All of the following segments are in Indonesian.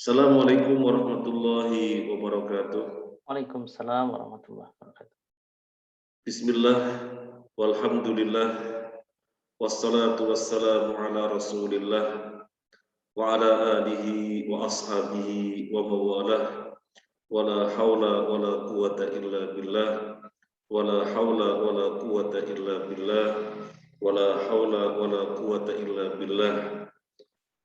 Assalamualaikum warahmatullahi wabarakatuh. Waalaikumsalam warahmatullahi wabarakatuh. Bismillah, walhamdulillah, wassalatu wassalamu ala rasulillah, wa ala alihi wa ashabihi wa mawalah, wa la hawla wa la quwata illa billah, wa la hawla wa la quwata illa billah, wa la hawla wa la quwata illa billah.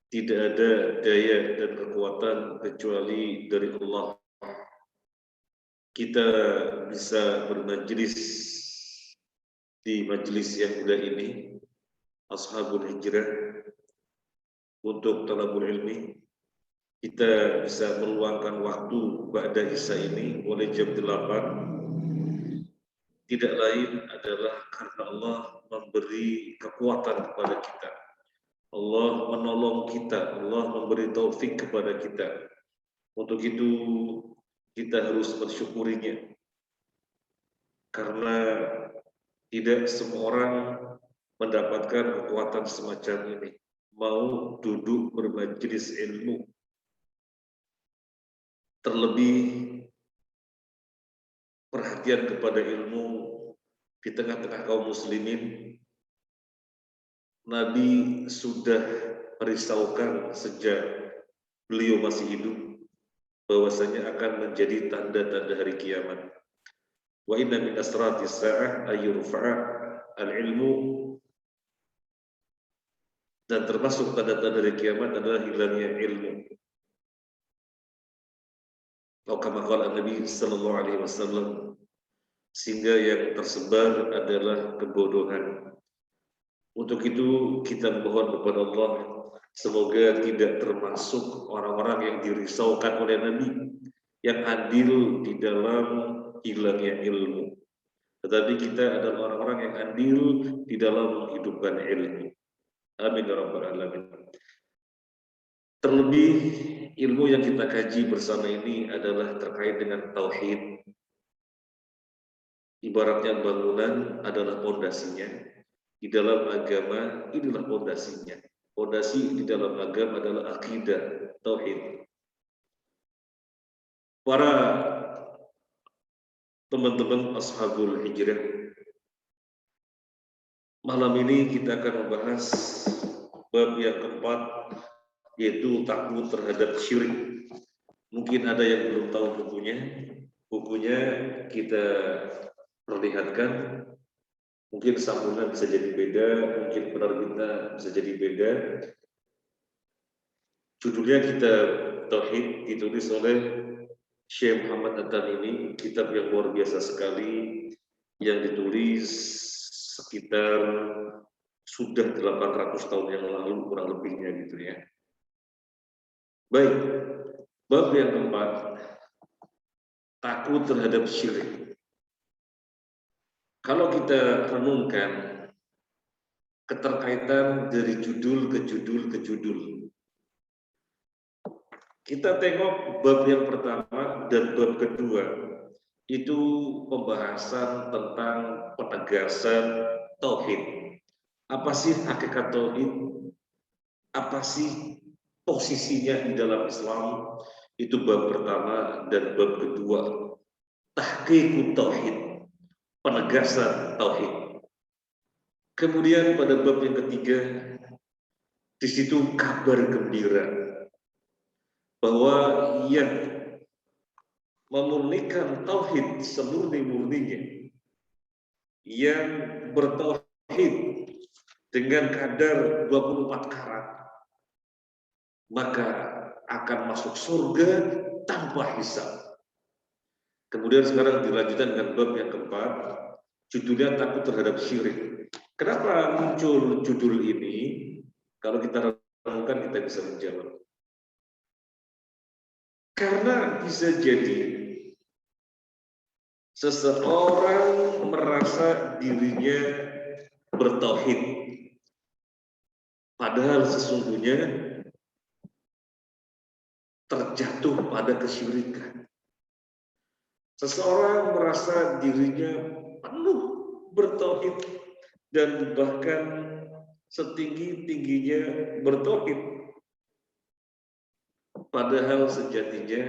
Tidak ada daya dan kekuatan kecuali dari Allah. Kita bisa bermajlis di majelis yang mulia ini, Ashabul Hijrah, untuk talabul ilmi. Kita bisa meluangkan waktu ba'da Isya ini mulai jam 8. Tidak lain adalah karena Allah memberi kekuatan kepada kita. Allah menolong kita, Allah memberi taufik kepada kita. Untuk itu kita harus bersyukurinya. Karena tidak semua orang mendapatkan kekuatan semacam ini. Mau duduk bermajelis ilmu. Terlebih perhatian kepada ilmu di tengah-tengah kaum muslimin. Nabi sudah merisaukan sejak beliau masih hidup bahwasanya akan menjadi tanda-tanda hari kiamat. Wa inna min asratis sa'ah ayyurfa'a al-ilmu, dan termasuk tanda-tanda dari kiamat adalah hilangnya ilmu. Atau kama qala Nabi sallallahu alaihi wasallam, sehingga yang tersebar adalah kebodohan. Untuk itu kita mohon kepada Allah semoga tidak termasuk orang-orang yang dirisaukan oleh Nabi yang adil di dalam hilangnya ilmu. Tetapi kita adalah orang-orang yang adil di dalam menghidupkan ilmu. Amin ya rabbal alamin. Terlebih ilmu yang kita kaji bersama ini adalah terkait dengan tauhid. Ibaratnya bangunan adalah pondasinya. Di dalam agama inilah pondasinya. Pondasi di dalam agama adalah akidah, tauhid. Para teman-teman Ashabul Hijrah, malam ini kita akan membahas bab yang keempat, yaitu takut terhadap syirik. Mungkin ada yang belum tahu bukunya. Bukunya kita perlihatkan. Mungkin sambungan bisa jadi beda, mungkin penerbitnya bisa jadi beda. Judulnya Kitab Tauhid, ditulis oleh Syekh Muhammad At-Tamimi, kitab yang luar biasa sekali, yang ditulis sekitar sudah 800 tahun yang lalu, kurang lebihnya gitu ya. Baik, bab yang keempat, takut terhadap syirik. Kalau kita renungkan keterkaitan dari judul ke judul ke judul, kita tengok bab yang pertama dan bab kedua itu pembahasan tentang penegasan tauhid. Apa sih hakikat tauhid? Apa sih posisinya di dalam Islam? Itu bab pertama, dan bab kedua tahqiqut tauhid, penegasan tauhid. Kemudian pada bab yang ketiga, di situ kabar gembira bahwa yang memurnikan tauhid semurni-murninya, yang bertauhid dengan kadar 24 karat, maka akan masuk surga tanpa hisab. Kemudian sekarang dilanjutkan dengan bab yang keempat, judulnya takut terhadap syirik. Kenapa muncul judul ini? Kalau kita renungkan kita bisa menjawab. Karena bisa jadi seseorang merasa dirinya bertauhid, padahal sesungguhnya terjatuh pada kesyirikan. Seseorang merasa dirinya penuh bertauhid dan bahkan setinggi-tingginya bertauhid, padahal sejatinya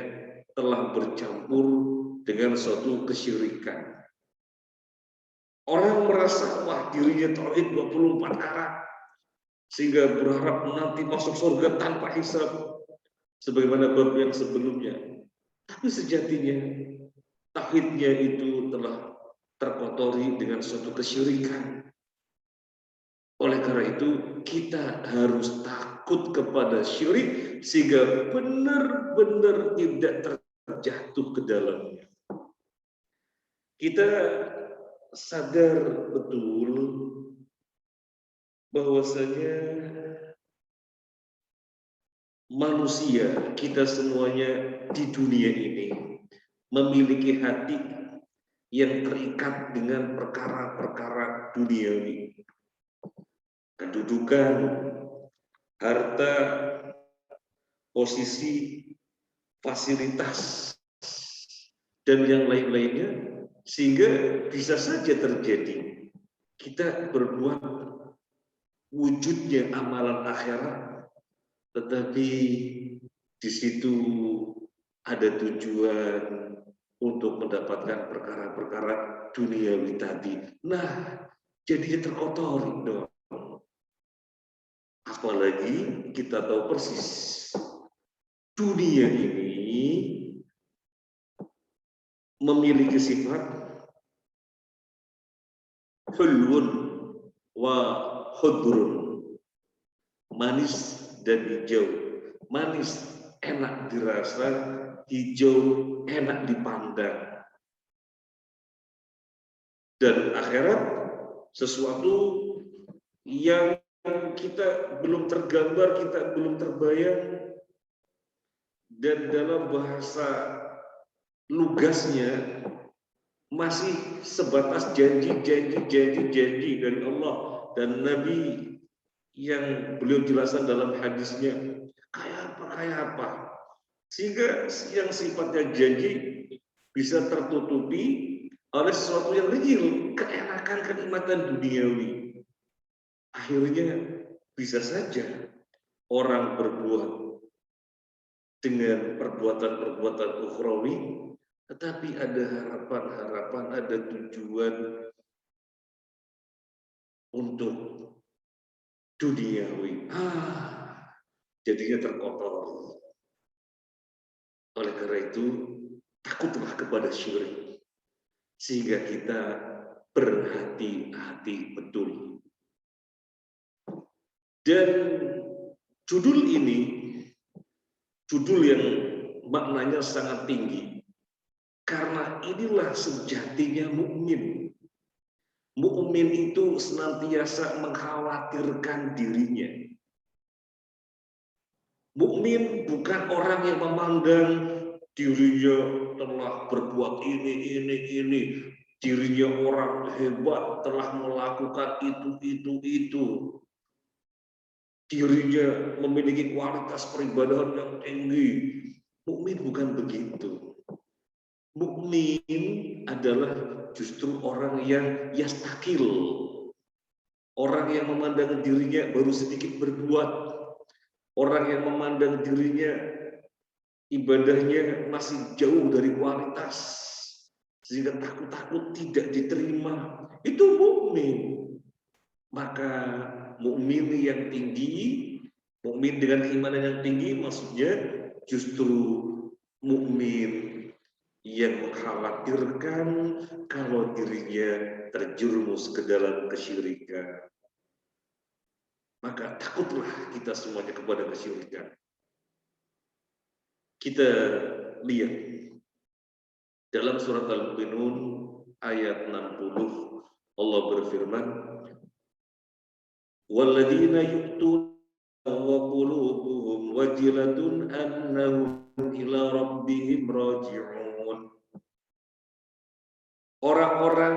telah bercampur dengan suatu kesyirikan. Orang merasa wah dirinya tauhid 24 karat sehingga berharap nanti masuk surga tanpa hisab sebagaimana bab yang sebelumnya. Tapi sejatinya tauhidnya itu telah terkotori dengan suatu kesyirikan. Oleh karena itu kita harus takut kepada syirik sehingga benar-benar tidak terjatuh ke dalamnya. Kita sadar betul bahwasanya manusia, kita semuanya di dunia ini memiliki hati yang terikat dengan perkara-perkara duniawi. Kedudukan, harta, posisi, fasilitas, dan yang lain-lainnya, sehingga bisa saja terjadi kita berbuat wujudnya amalan akhirat, tetapi di situ ada tujuan untuk mendapatkan perkara-perkara duniawi tadi. Nah, jadinya terkotori dong. Apalagi kita tahu persis dunia ini memiliki sifat hulwun wa khudrun, manis dan hijau. Manis enak dirasa, hijau enak dipandang. Dan akhirat sesuatu yang kita belum tergambar, kita belum terbayang, dan dalam bahasa lugasnya masih sebatas janji dari Allah dan Nabi yang beliau jelaskan dalam hadisnya kayak apa, sehingga yang sifatnya janji bisa tertutupi oleh sesuatu yang real, keenakan, kenikmatan duniawi. Akhirnya bisa saja orang berbuat dengan perbuatan-perbuatan ukhrawi, tetapi ada harapan-harapan, ada tujuan untuk duniawi. Jadinya terkotor. Oleh karena itu, takutlah kepada syirik, sehingga kita berhati-hati betul. Dan judul ini, judul yang maknanya sangat tinggi, karena inilah sejatinya mukmin. Mukmin itu senantiasa mengkhawatirkan dirinya. Mukmin bukan orang yang memandang dirinya telah berbuat ini, dirinya orang hebat telah melakukan itu. Dirinya memiliki kualitas peribadahan yang tinggi. Mukmin bukan begitu. Mukmin adalah justru orang yang yastakil, orang yang memandang dirinya baru sedikit berbuat, orang yang memandang dirinya ibadahnya masih jauh dari kualitas, sehingga takut tidak diterima. Itu mukmin. Maka mukmin yang tinggi, mukmin dengan keimanan yang tinggi, maksudnya justru mukmin yang mengkhawatirkan kalau dirinya terjerumus ke dalam kesyirikan. Maka takutlah kita semuanya kepada kesyirikan. Kita lihat dalam surat Al-Mu'minun ayat 60, Allah berfirman, walladzina yu'tuna wa qulubuhum wajilatun annahum ila rabbihim raji'un. Orang-orang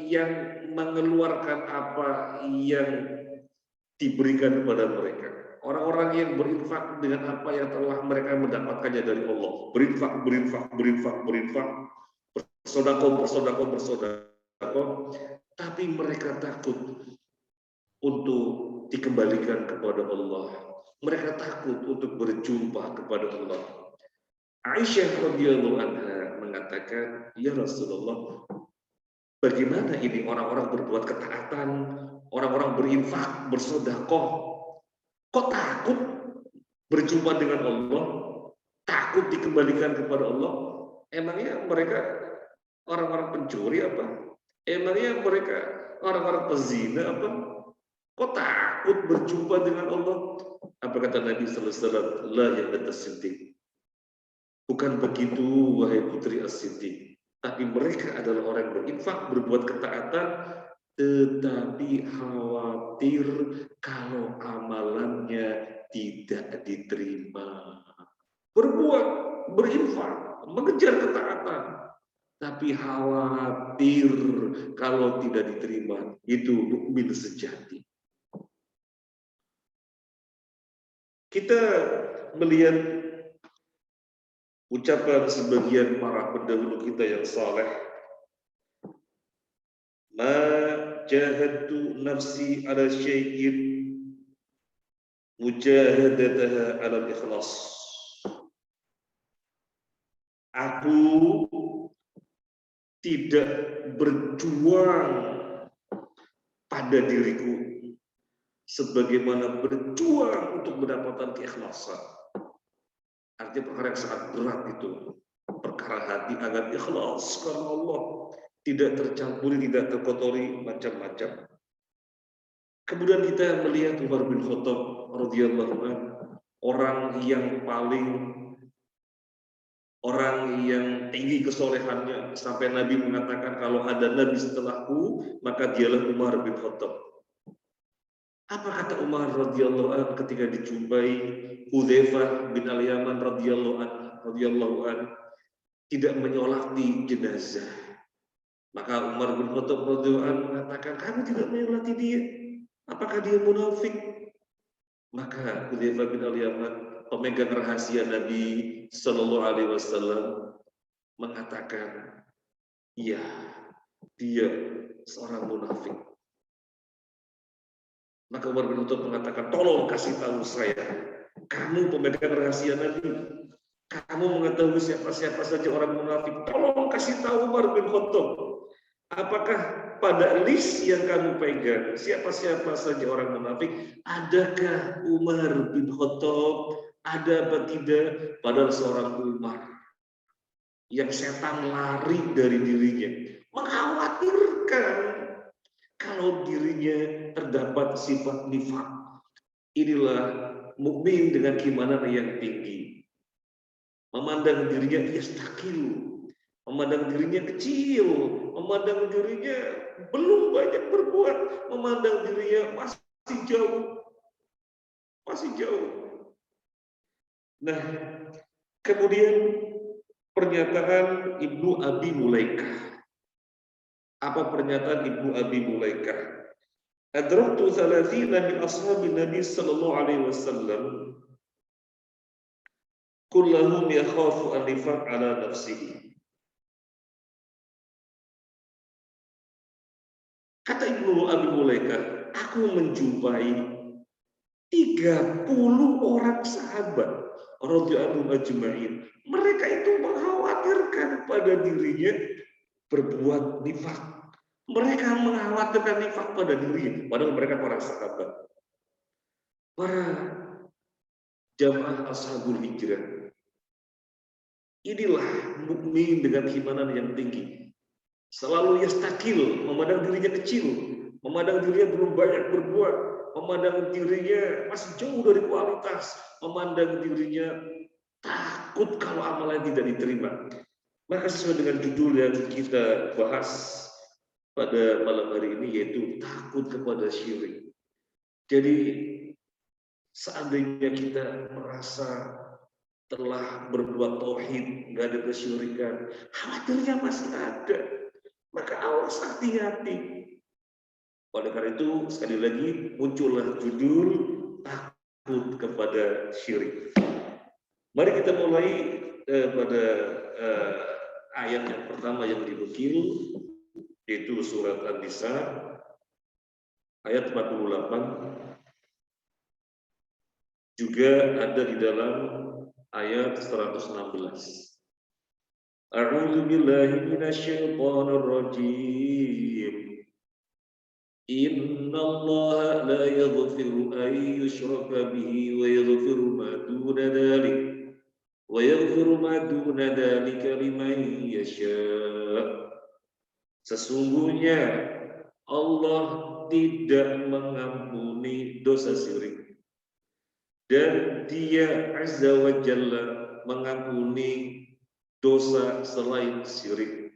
yang mengeluarkan apa yang diberikan kepada mereka, orang-orang yang berinfak dengan apa yang telah mereka mendapatkannya dari Allah, berinfak, bersedekah, tapi mereka takut untuk dikembalikan kepada Allah. Mereka takut untuk berjumpa kepada Allah. Aisyah radhiyallahu anha mengatakan, "Ya Rasulullah, bagaimana ini orang-orang berbuat ketaatan, orang-orang berinfak, bersedekah, kok takut berjumpa dengan Allah, takut dikembalikan kepada Allah? Emangnya mereka orang-orang pencuri apa? Emangnya mereka orang-orang pezina apa? Kok takut berjumpa dengan Allah?" Apa kata Nabi sallallahu alaihi wasallam? La ya Siddiq. Bukan begitu, wahai putri As-Siddiq. Tapi mereka adalah orang yang berinfak, berbuat ketaatan, tetapi khawatir kalau amalannya tidak diterima. Berbuat, berinfak, mengejar ketaatan, tapi khawatir kalau tidak diterima. Itu mukmin sejati. Kita melihat ucapan sebagian para pendahulu kita yang saleh, ma jahadtu nafsi ala syai'in mujahadataha ala ikhlas. Aku tidak berjuang pada diriku sebagaimana berjuang untuk mendapatkan keikhlasan. Artinya perkara yang sangat berat itu. Perkara hati agar ikhlas karena Allah, tidak tercampuri, tidak terkotori macam-macam. Kemudian kita melihat Umar bin Khattab radhiyallahu anhu, orang yang tinggi kesolehannya, sampai Nabi mengatakan kalau ada Nabi setelahku maka dialah Umar bin Khattab. Apa kata Umar radhiyallahu anhu ketika dijumpai Hudzaifah bin Al-Yaman radhiyallahu anhu tidak menyolati jenazah? Maka Umar bin Khattab radhiyallahu anhu mengatakan, kamu tidak menyolati dia. Apakah dia munafik? Maka Hudzaifah bin Al-Yaman, pemegang rahasia Nabi Sallallahu Alaihi Wasallam, mengatakan, iya, dia seorang munafik. Maka Umar bin Khattab mengatakan, tolong kasih tahu saya, kamu pemegang rahasia Nabi, kamu mengetahui siapa-siapa saja orang munafik, tolong kasih tahu Umar bin Khattab, apakah pada list yang kamu pegang siapa-siapa saja orang munafik, adakah Umar bin Khattab, ada apa tidak? Padahal seorang Umar yang setan lari dari dirinya, mengkhawatirkan kalau dirinya terdapat sifat nifaq. Inilah mukmin dengan keimanan yang tinggi. Memandang dirinya yastakil, memandang dirinya kecil, memandang dirinya belum banyak berbuat, memandang dirinya masih jauh. Nah, kemudian pernyataan Ibnu Abi Mulaikah. Apa pernyataan Ibnu Abi Mulaikah? Adraktu 30 min ashabin Nabi sallallahu alaihi wasallam kullahum yakhafu an nifaq ala nafsihi. Kata Ibnu Abi Mulaikah, aku menjumpai 30 orang sahabat radhiyallahu ajma'in. Mereka itu mengkhawatirkan pada dirinya berbuat nifaq. Mereka mengkhawatirkan nifaq pada dirinya, padahal mereka para sahabat. Para jamaah ashabul hijrah. Inilah mukmin dengan keimanan yang tinggi. Selalu yastakil, memandang dirinya kecil, memandang dirinya belum banyak berbuat, memandang dirinya masih jauh dari kualitas, memandang dirinya takut kalau amalan tidak diterima. Maka sesuai dengan judul yang kita bahas pada malam hari ini, yaitu takut kepada syirik. Jadi seandainya kita merasa telah berbuat tauhid, nggak ada kesyirikan, khawatirnya masih ada, maka awas, hati-hati. Oleh karena itu, sekali lagi muncullah judul takut kepada syirik. Mari kita mulai pada ayat yang pertama yang dinukil, yaitu surat An-Nisa ayat 48. juga ada di dalam ayat 116. A'udzu billahi minasyaitonir rajim. Innallaha la yaghfiru an yushraka bihi wa yaghfiru ma duna dzalik liman yasha. Sesungguhnya Allah tidak mengampuni dosa syirik, dan Dia Azza wa Jalla mengampuni dosa selain syirik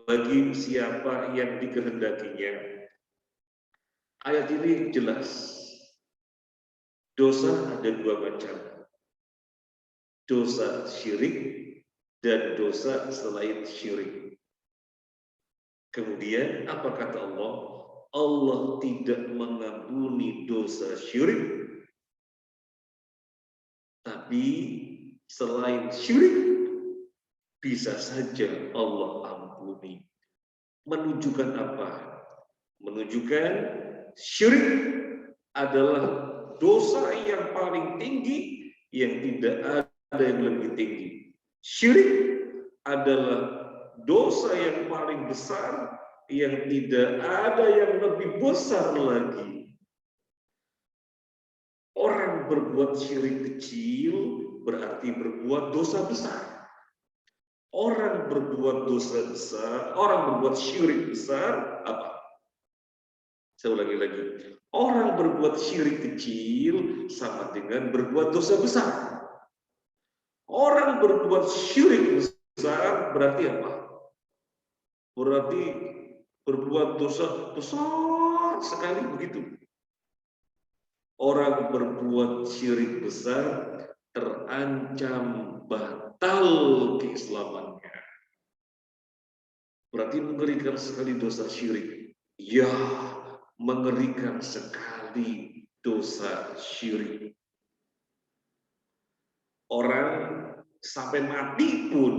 bagi siapa yang dikehendakinya. Ayat ini jelas. Dosa ada dua macam. Dosa syirik dan dosa selain syirik. Kemudian apa kata Allah? Allah tidak mengampuni dosa syirik, tapi selain syirik bisa saja Allah ampuni. Menunjukkan apa? Menunjukkan syirik adalah dosa yang paling tinggi, yang tidak ada yang lebih tinggi. Syirik adalah dosa yang paling besar, yang tidak ada yang lebih besar lagi. Orang berbuat syirik kecil berarti berbuat dosa besar. Orang berbuat dosa besar, orang berbuat syirik besar, apa? Saya ulangi lagi. Orang berbuat syirik kecil sama dengan berbuat dosa besar. Orang berbuat syirik besar berarti apa? Berarti berbuat dosa besar sekali begitu. Orang berbuat syirik besar terancam batal keislamannya. Berarti mengerikan sekali dosa syirik. Ya, mengerikan sekali dosa syirik. Orang sampai mati pun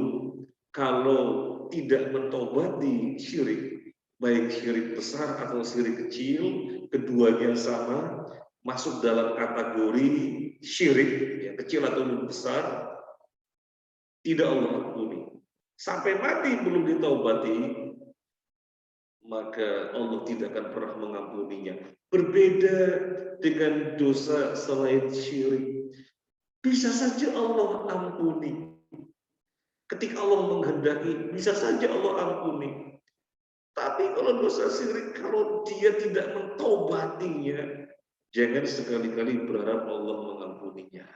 kalau tidak mentobati syirik, baik syirik besar atau syirik kecil, keduanya sama, masuk dalam kategori syirik, ya, kecil atau besar, tidak Allah ampuni. Sampai mati belum ditaubati, maka Allah tidak akan pernah mengampuninya. Berbeda dengan dosa selain syirik, bisa saja Allah ampuni. Ketika Allah menghendaki, bisa saja Allah ampuni. Tapi kalau dosa syirik, kalau dia tidak mentobatinya, jangan sekali-kali berharap Allah mengampuninya.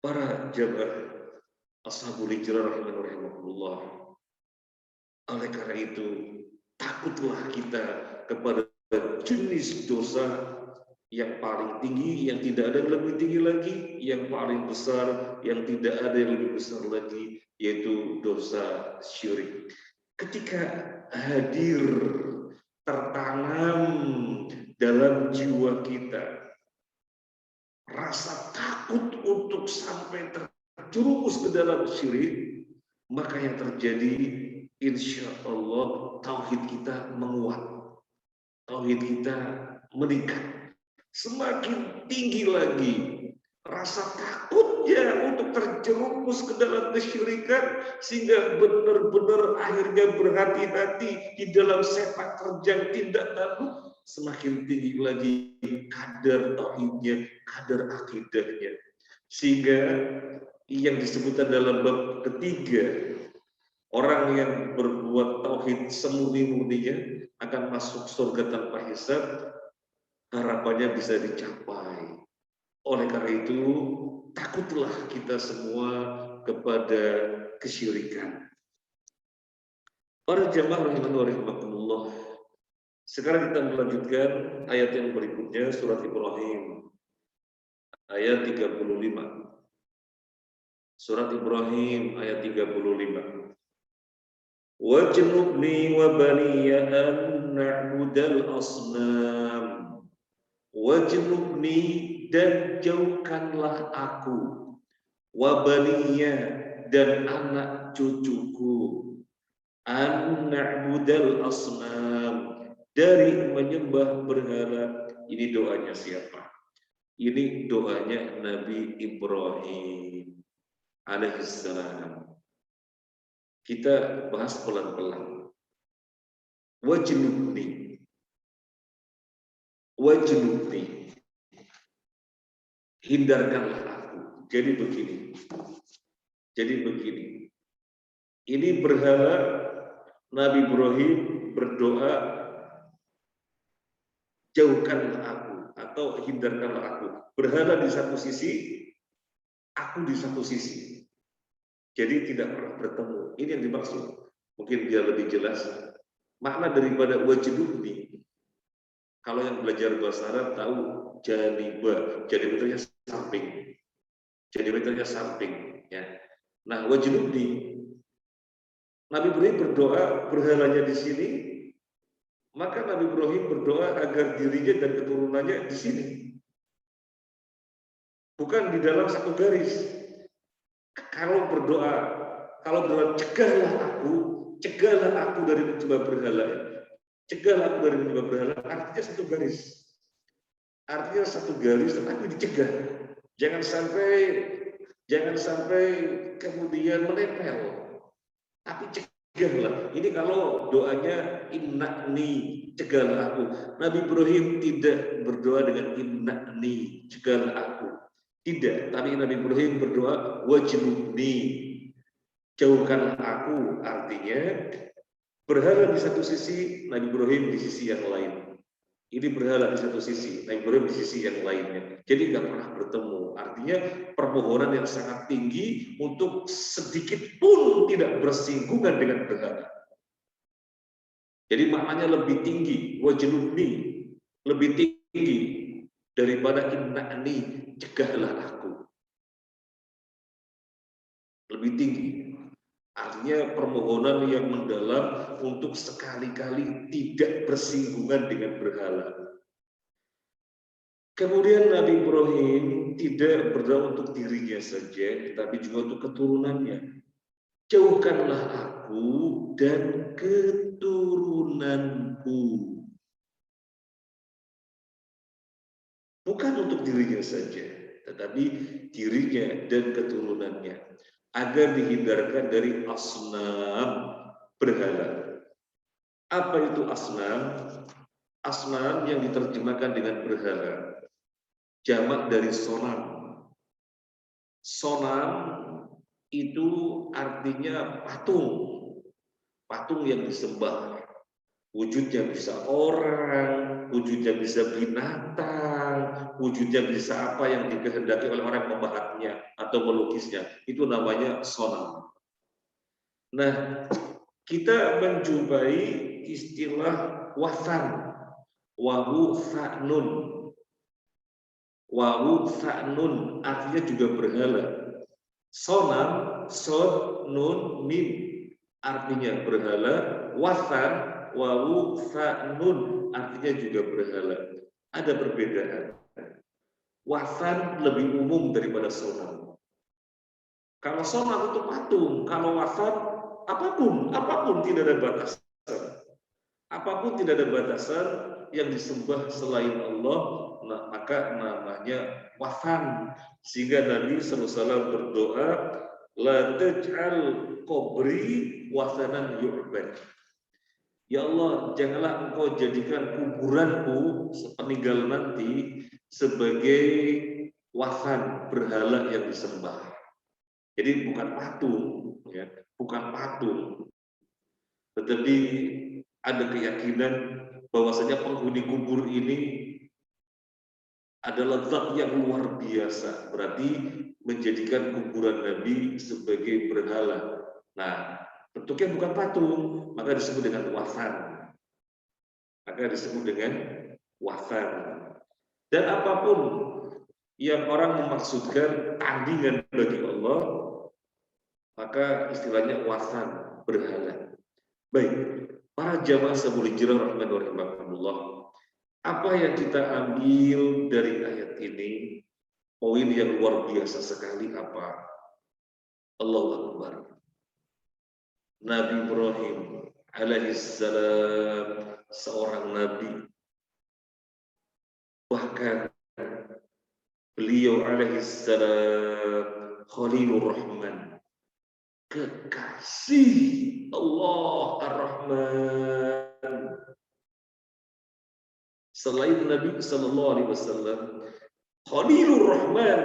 Para jamaah Ashabul Hijrah rahimahullah. Oleh karena itu, takutlah kita kepada jenis dosa yang paling tinggi, yang tidak ada yang lebih tinggi lagi, yang paling besar, yang tidak ada yang lebih besar lagi, yaitu dosa syirik. Ketika hadir, tertanam dalam jiwa kita rasa takut untuk sampai terjerumus ke dalam syirik, maka yang terjadi insya Allah tauhid kita menguat, tauhid kita meningkat, semakin tinggi lagi rasa takutnya untuk terjerumus ke dalam kesyirikan, sehingga benar-benar akhirnya berhati-hati di dalam sepak terjang tindak tanduk. Semakin tinggi lagi kadar tauhidnya, kadar akidahnya, sehingga yang disebutkan dalam bab ketiga, orang yang berbuat tauhid semurni-murninya akan masuk surga tanpa hisab, harapannya bisa dicapai. Oleh karena itu, takutlah kita semua kepada kesyirikan. Para jamaah rahimanullah. Sekarang kita melanjutkan ayat yang berikutnya, surat Ibrahim ayat 35. Surat Ibrahim ayat 35. Wajnubni wa baniya an na'budal asnam. Wajnubni, dan jauhkanlah aku, wa baniya, dan anak cucuku, an na'budal asnam, dari menyembah berhala, ini doanya siapa? Ini doanya Nabi Ibrahim alaihissalam. Kita bahas pelan-pelan. Wajnubni, wajnubni, hindarkanlah aku. Jadi begini. Ini berhala Nabi Ibrahim berdoa, jauhkanlah aku atau hindarkanlah aku. Berhala di satu sisi, aku di satu sisi. Jadi tidak pernah bertemu. Ini yang dimaksud. Mungkin biar lebih jelas. Makna daripada wajnubni. Kalau yang belajar bahasa Arab tahu janibah. Janibah itu samping. Janibah itu samping. Ya. Nah, wajnubni. Nabi Ibrahim berdoa berhalanya di sini. Maka Nabi Ibrahim berdoa agar dirinya dan keturunannya di sini. Bukan di dalam satu garis. Kalau berdoa cegahlah aku dari menyembah berhala. Cegahlah aku dari menyembah berhala, artinya satu garis. Artinya satu garis tetapi dicegah. Jangan sampai kemudian menempel. Tapi cegahlah. Ini kalau doanya inna'ni, cegahlah aku. Nabi Ibrahim tidak berdoa dengan inna'ni, cegahlah aku. Tidak, tapi Nabi Ibrahim berdoa wajnubni, jauhkanlah aku. Artinya berhala di satu sisi, Nabi Ibrahim di sisi yang lain. Ini berhala di satu sisi, Nabi Ibrahim di sisi yang lainnya. Jadi nggak pernah bertemu. Artinya permohonan yang sangat tinggi untuk sedikit pun tidak bersinggungan dengan berhala. Jadi maknanya lebih tinggi, wajnubni, lebih tinggi daripada inna'ni, cegahlah aku. Lebih tinggi. Artinya permohonan yang mendalam untuk sekali-kali tidak bersinggungan dengan berhala. Kemudian Nabi Ibrahim tidak berdoa untuk dirinya saja, tetapi juga untuk keturunannya. Jauhkanlah aku dan keturunanku. Bukan untuk dirinya saja, tetapi dirinya dan keturunannya, agar dihindarkan dari asnam, berhala. Apa itu asnam? Asnam yang diterjemahkan dengan berhala, jamak dari sonam. Sonam itu artinya patung, patung yang disembah. Wujudnya bisa orang, wujudnya bisa binatang, wujudnya bisa apa yang dikehendaki oleh orang membahatnya atau melukisnya. Itu namanya sonam. Nah, kita menjumpai istilah wasan, wahu sa'nun. Wahu sa'nun artinya juga berhala. Sonam, sod, nun, mim artinya berhala. Wasan, wawu sa'nun artinya juga berhala. Ada perbedaan. Wasan lebih umum daripada sonam. Kalau sonam itu patung, kalau wasan apapun tidak ada batasan. Apapun tidak ada batasan yang disembah selain Allah, maka namanya wasan. Sehingga Nabi SAW berdoa, la taj'al qabri wasanan yu'bad. Ya Allah, janganlah engkau jadikan kuburanku sepeninggal nanti sebagai wasan, berhala yang disembah. Jadi bukan patung, ya, bukan patung. Tetapi ada keyakinan bahwasanya penghuni kubur ini adalah zat yang luar biasa. Berarti menjadikan kuburan Nabi sebagai berhala. Nah, bentuknya bukan patung, maka disebut dengan wasan. Maka disebut dengan wasan. Dan apapun yang orang memaksudkan tandingan bagi Allah, maka istilahnya wasan, berhala. Baik, para jamaah sabul hijrah rahimahullah, apa yang kita ambil dari ayat ini? Poin yang luar biasa sekali apa? Allahu Akbar. Nabi Ibrahim alaihissalam seorang nabi Bahkan beliau alaihissalam Khalilur Rahman, kekasih Allah Ar-Rahman. Selain Nabi Sallallahu Alaihi Wasallam, Khalilur Rahman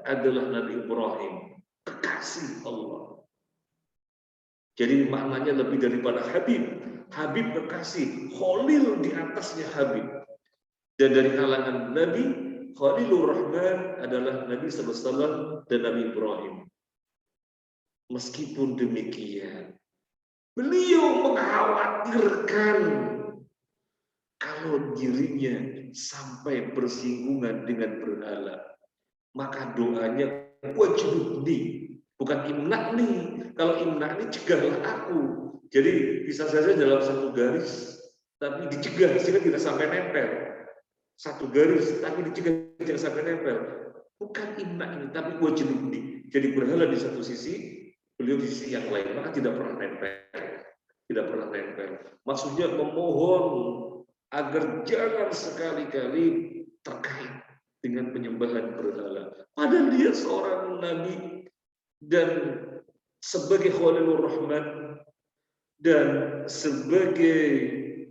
adalah Nabi Ibrahim, kekasih Allah. Jadi maknanya lebih daripada Habib. Habib kekasih, Khalil di atasnya Habib. Dan dari kalangan Nabi, Khalilur Rahman adalah Nabi Sallallahu Alaihi Wasallam dan Nabi Ibrahim. Meskipun demikian, beliau mengkhawatirkan kalau dirinya sampai bersinggungan dengan berhala, maka doanya wajibni, bukan imna'ni. Kalau imna'ni cegahlah aku. Jadi bisa saja dalam satu garis, tapi dicegah sehingga tidak sampai nempel. Satu garis, tapi dicegah tidak sampai nempel. Bukan imna'ni, tapi wajibni. Jadi berhala di satu sisi, beliau di sisi yang lain, maka tidak pernah nempel. Tidak pernah nempel. Maksudnya memohon agar jangan sekali-kali terkait dengan penyembahan berhala. Padahal dia seorang nabi dan sebagai Khalilur Rahman dan sebagai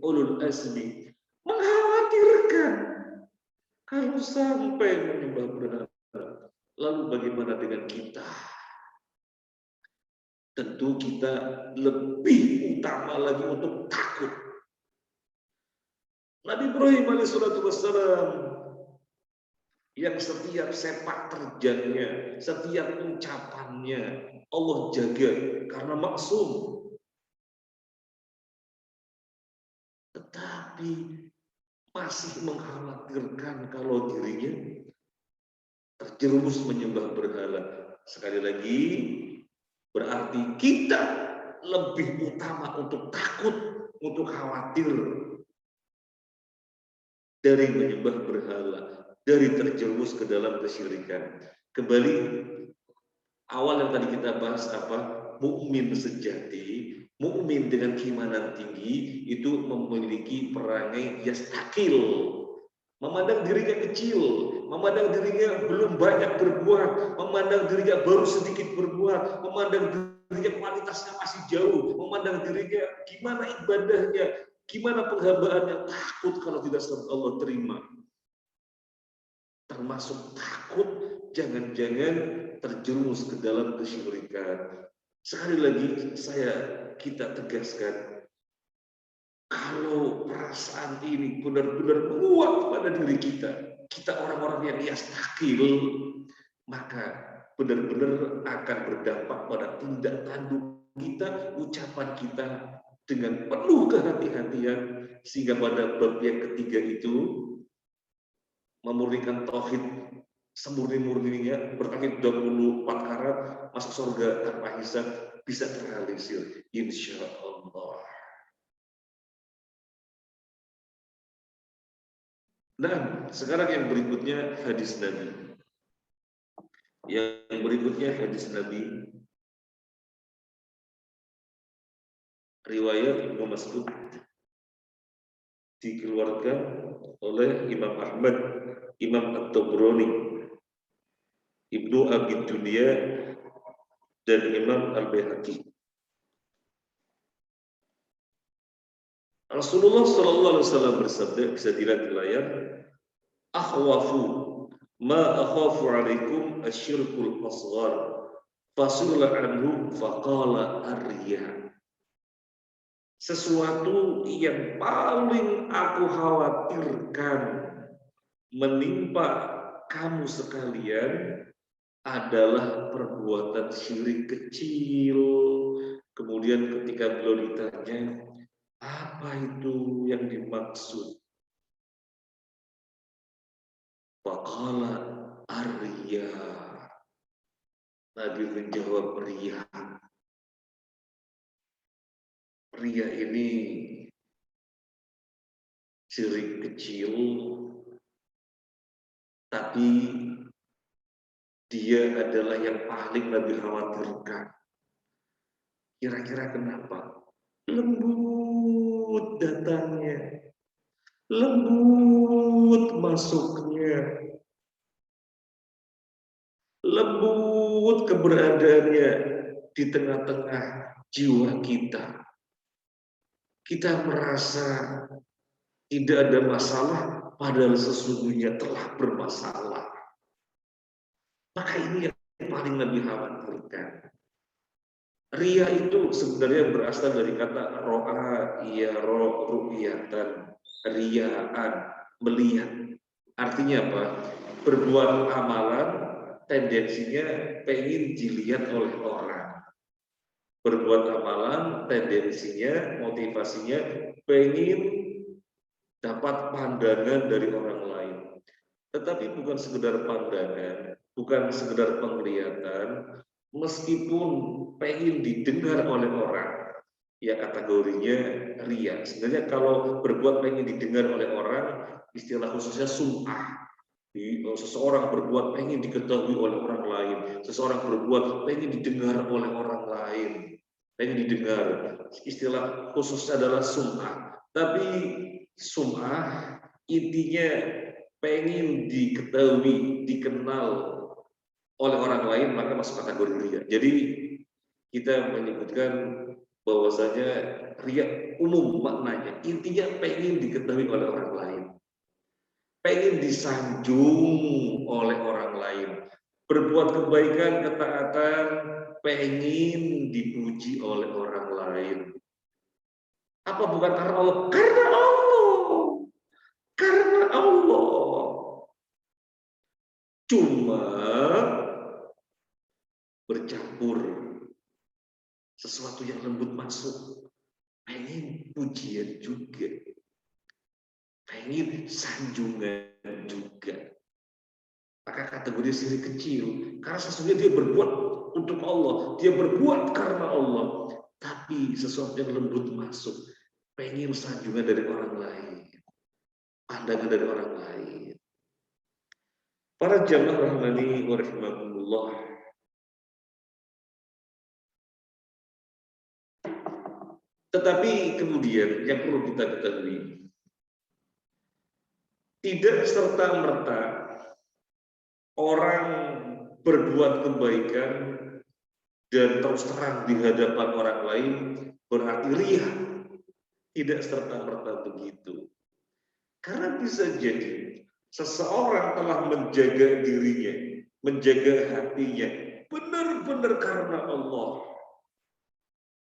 ulul azmi mengkhawatirkan kalau sampai menyembah berhala. Lalu bagaimana dengan kita? Tentu kita lebih utama lagi untuk takut. Nabi Ibrahim alaihissalatu wassalam yang setiap sepak terjangnya, setiap ucapannya Allah jaga karena maksum. Tetapi masih mengkhawatirkan kalau dirinya terjerumus menyembah berhala. Sekali lagi, berarti kita lebih utama untuk takut, untuk khawatir dari menyembah berhala, dari terjerumus ke dalam kesyirikan. Kembali awal yang tadi kita bahas apa? Mukmin sejati, mukmin dengan keimanan tinggi itu memiliki perangai yastakil, memandang dirinya kecil, memandang dirinya belum banyak berbuat, memandang dirinya baru sedikit berbuat, memandang dirinya kualitasnya masih jauh, memandang dirinya gimana ibadahnya, gimana penghambaannya, takut kalau tidak Allah terima. Termasuk takut jangan-jangan terjerumus ke dalam kesyirikan. Sekali lagi kita tegaskan, kalau perasaan ini benar-benar menguat pada diri kita orang-orang yang yastakil, maka benar-benar akan berdampak pada tindak tanduk kita, ucapan kita dengan penuh kehati-hatian, sehingga pada bab yang ketiga itu memurnikan tauhid semurni-murninya, bertauhid 24 karat, masuk surga tanpa hisab, bisa terrealisir insya Allah. Nah, sekarang yang berikutnya hadis Nabi. Yang berikutnya hadis Nabi riwayat Ibnu Mas'ud dikeluarkan oleh Imam Ahmad, Imam At-Tabrani, Ibnu Abi Dunya, dan Imam Al-Baihaqi. Rasulullah Shallallahu Alaihi Wasallam bersabda, bisa dilihat di layar, akhwafu ma akhafu alaikum asyirkul asghar fasullah anhu faqala ar-riya. Sesuatu yang paling aku khawatirkan menimpa kamu sekalian adalah perbuatan syirik kecil. Kemudian ketika beliau ditanya, apa itu yang dimaksud? Faqala ar-riya. Nabi menjawab, riya. Riya ini syirik kecil, tapi dia adalah yang paling Nabi khawatirkan. Kira-kira kenapa? Lembut datangnya, lembut masuknya, lembut keberadaannya di tengah-tengah jiwa kita. Kita merasa tidak ada masalah, padahal sesungguhnya telah bermasalah. Maka ini yang paling lebih khawatirkan. Ria itu sebenarnya berasal dari kata ro'a, ru'yatan, riyaan, melihat. Artinya apa? Berbuat amalan tendensinya pengen dilihat oleh orang. Berbuat amalan tendensinya, motivasinya pengen dapat pandangan dari orang lain. Tetapi bukan sekedar pandangan, bukan sekedar penglihatan, meskipun pengen didengar oleh orang, ya kategorinya ria. Sebenarnya kalau berbuat pengen didengar oleh orang, istilah khususnya sum'ah. Seseorang berbuat pengen diketahui oleh orang lain, seseorang berbuat pengen didengar oleh orang lain, pengen didengar. Istilah khususnya adalah sum'ah. Tapi sum'ah intinya pengen diketahui, dikenal oleh orang lain, maka masuk kategori ria. Jadi kita menyebutkan bahwasanya ria umum maknanya, intinya pengen diketahui oleh orang lain, pengen disanjung oleh orang lain, berbuat kebaikan, ketaatan, pengen dipuji oleh orang lain. Apa bukan karena Allah? Karena Allah. Karena Allah. Cuma bercampur sesuatu yang lembut masuk, pengen pujian juga, pengen sanjungan juga. Maka kategori syirik kecil, karena sesungguhnya dia berbuat untuk Allah, dia berbuat karena Allah, tapi sesuatu yang lembut masuk, pengen sanjungan dari orang lain, pandangan dari orang lain. Para jamaah rahmani wa rahimakumullah, tetapi kemudian yang perlu kita ketahui, tidak serta-merta orang berbuat kebaikan dan terus terang di hadapan orang lain berarti ria. Tidak serta-merta begitu. Karena bisa jadi seseorang telah menjaga dirinya, menjaga hatinya benar-benar karena Allah.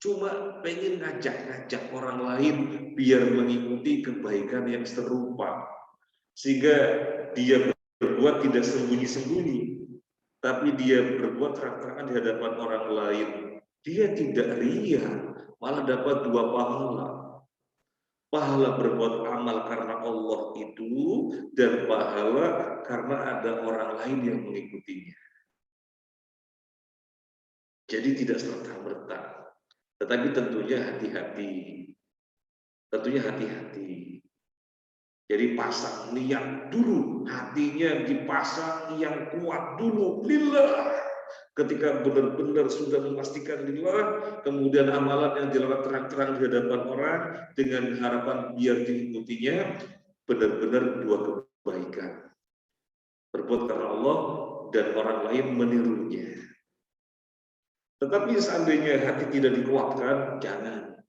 Cuma pengen ngajak-ngajak orang lain biar mengikuti kebaikan yang serupa. Sehingga dia berbuat tidak sembunyi-sembunyi, tapi dia berbuat terang-terangan di hadapan orang lain. Dia tidak ria, malah dapat dua pahala. Pahala berbuat amal karena Allah itu, dan pahala karena ada orang lain yang mengikutinya. Jadi tidak serta-merta, tetapi tentunya hati-hati. Tentunya hati-hati. Jadi pasang niat dulu, hatinya dipasang yang kuat dulu, lillah. Ketika benar-benar sudah memastikan lillah, kemudian amalan yang dilakukan terang-terang di hadapan orang dengan harapan biar diikutinya, benar-benar dua kebaikan. Berbuat karena Allah dan orang lain menirunya. Tetapi seandainya hati tidak dikuatkan, jangan.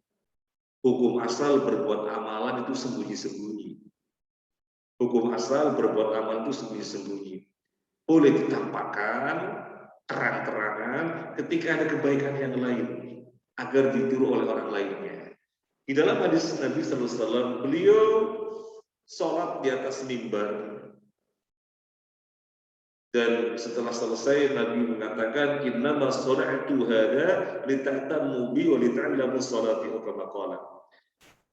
Hukum asal berbuat amalan itu sembunyi-sembunyi. Hukum asal berbuat amal itu sembunyi-sembunyi. Boleh ditampakkan terang-terangan ketika ada kebaikan yang lain agar ditiru oleh orang lainnya. Di dalam hadis Nabi sallallahu alaihi wasallam, beliau sholat di atas mimbar, dan setelah selesai Nabi mengatakan, innama sholatu hadza litahtammu bi wa lita'allamu sholati kama qala.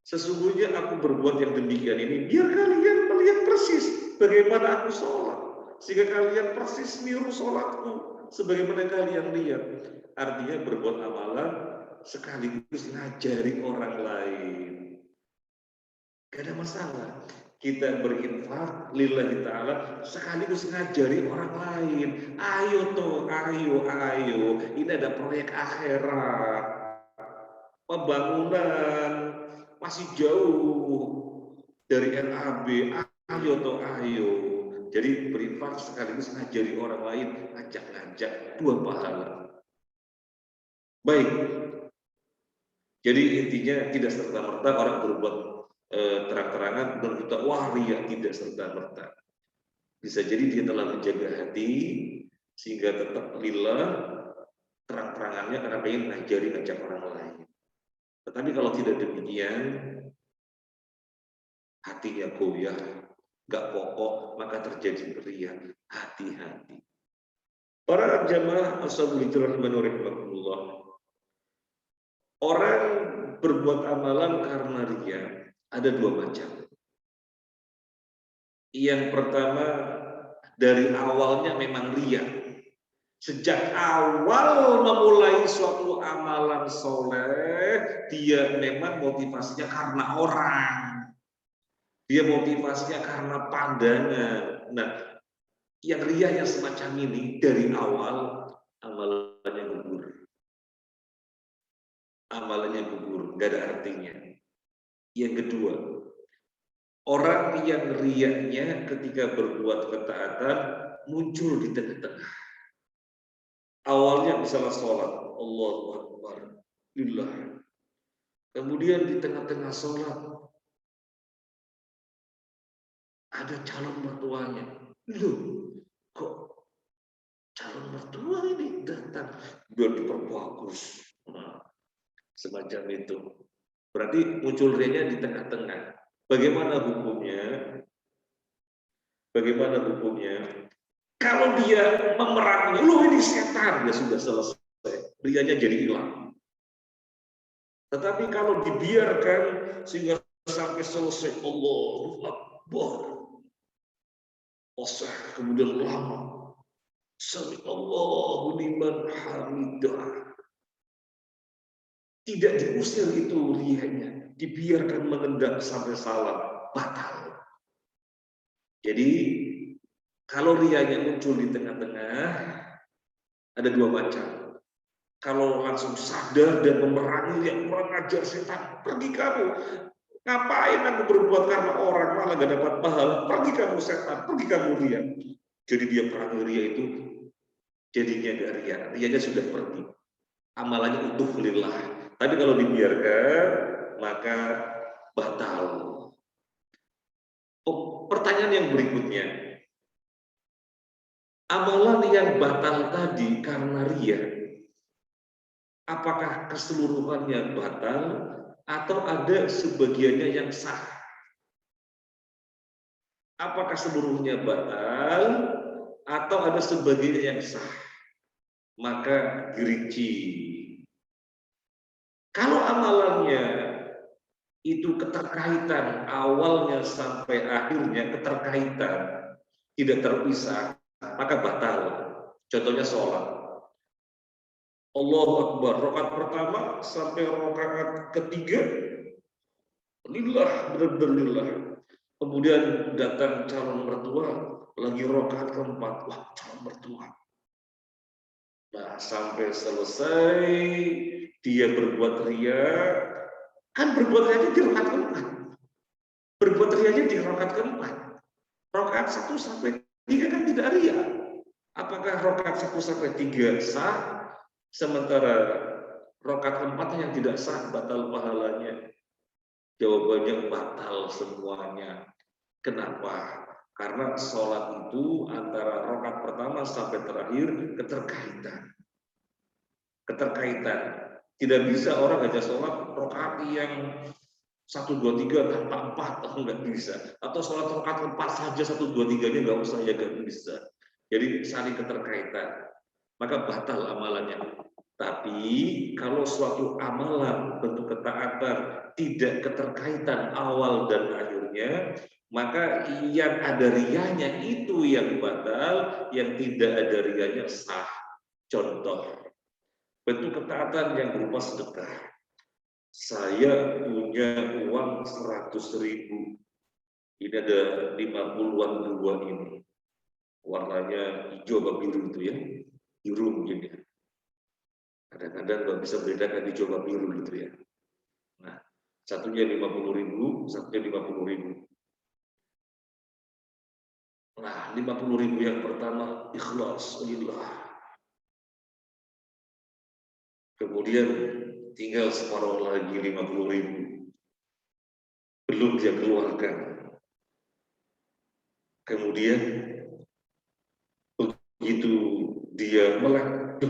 Sesungguhnya aku berbuat yang demikian ini biar kalian melihat persis bagaimana aku sholat, sehingga kalian persis niru sholatku sebagaimana kalian lihat. Artinya berbuat amalan sekaligus ngajari orang lain. Gak ada masalah. Kita berinfak lillahi ta'ala sekaligus ngajari orang lain. Ayo toh, ayo. Ini ada proyek akhirat. Pembangunan masih jauh dari LAB, ayo toh ayo. Jadi berinfak sekaligus ngajari orang lain, ngajak-ngajak, 2 pahala. Baik. Jadi intinya tidak serta-merta orang berbuat terang-terangan dan kita wah riya, tidak serta-merta. Bisa jadi dia telah menjaga hati sehingga tetap lillah terang-terangannya karena pengen ngajak orang lain. Tetapi kalau tidak demikian, hatinya goyah, nggak pokok, maka terjadi riya. Hati-hati. Para jamaah ashabul hijrah rahimahullah, orang berbuat amalan karena riya ada 2 macam. Yang pertama, dari awalnya memang riya. Sejak awal memulai suatu amalan soleh, dia memang motivasinya karena orang. Dia motivasinya karena pandangan. Nah, yang riya yang semacam ini dari awal amalannya gugur. Amalannya gugur, nggak ada artinya. Yang kedua, orang yang riyanya ketika berbuat ketaatan muncul di tengah-tengah. Awalnya misalnya sholat, Allahu Akbar, lillah. Kemudian di tengah-tengah sholat ada calon mertuanya. Loh, kok calon mertua ini datang? Udah diperbagus. Nah, semacam itu. Berarti muncul riyanya di tengah-tengah. Bagaimana hukumnya? Bagaimana hukumnya? Kalau dia memerangi, lu ini setan, ya sudah selesai. Riyanya jadi hilang. Tetapi kalau dibiarkan sehingga sampai selesai Allahu Akbar, kemudian lama, sami Allahu liman hamidah. Tidak diusir itu riyanya, dibiarkan mengendap sampai salam, batal. Jadi kalau riyanya muncul di tengah-tengah, ada 2 macam. Kalau langsung sadar dan memerangi yang kurang ajar setan, pergi kamu. Ngapain aku berbuat karena orang malah gak dapat pahala? Pergi kamu setan, pergi kamu riya. Jadi dia perangi riya itu jadinya gak riya. Riyanya sudah pergi. Amalannya utuh lillah. Tapi kalau dibiarkan, maka batal. Pertanyaan yang berikutnya. Amalan yang batal tadi karena riya, apakah keseluruhannya batal atau ada sebagiannya yang sah? Apakah seluruhnya batal atau ada sebagiannya yang sah? Maka dirinci. Kalau amalannya itu keterkaitan awalnya sampai akhirnya keterkaitan, tidak terpisah, maka batal. Contohnya sholat. Allahu Akbar, rakaat pertama sampai rakaat ketiga, lillah, benar-benar lillah. Kemudian datang calon mertua, lagi rakaat keempat, wah calon mertua. Nah, sampai selesai dia berbuat riya, kan berbuat riya di rakaat keempat. Berbuat riyanya di rakaat keempat. Rakaat 1 sampai 3 kan tidak riya. Apakah rakaat 1 sampai 3 sah? Sementara rakaat keempatnya yang tidak sah, batal pahalanya. Jawabannya batal semuanya. Kenapa? Karena sholat itu antara rakaat pertama sampai terakhir keterkaitan. Keterkaitan. Tidak bisa orang hanya sholat rakaat yang 1, 2, 3 tanpa 4, nggak bisa. Atau sholat rakaat 4 saja 1, 2, 3-nya nggak usah, ya nggak bisa. Jadi saling keterkaitan. Maka batal amalannya. Tapi kalau suatu amalan bentuk ketaatan tidak keterkaitan awal dan akhirnya, maka yang ada riyanya itu yang batal, yang tidak ada riyanya sah. Contoh, bentuk ketaatan yang berupa sedekah. Saya punya uang 100.000. Ini ada 50-an dua ini. Warnanya hijau atau biru itu ya. Biru mungkin ya. Kadang-kadang nggak bisa bedakan hijau atau biru gitu ya. Nah, satunya 50.000, satunya 50.000. Nah, 50.000 yang pertama ikhlas lillah. Kemudian tinggal separuh lagi 50.000. Belum dia keluarkan. Kemudian begitu dia melek,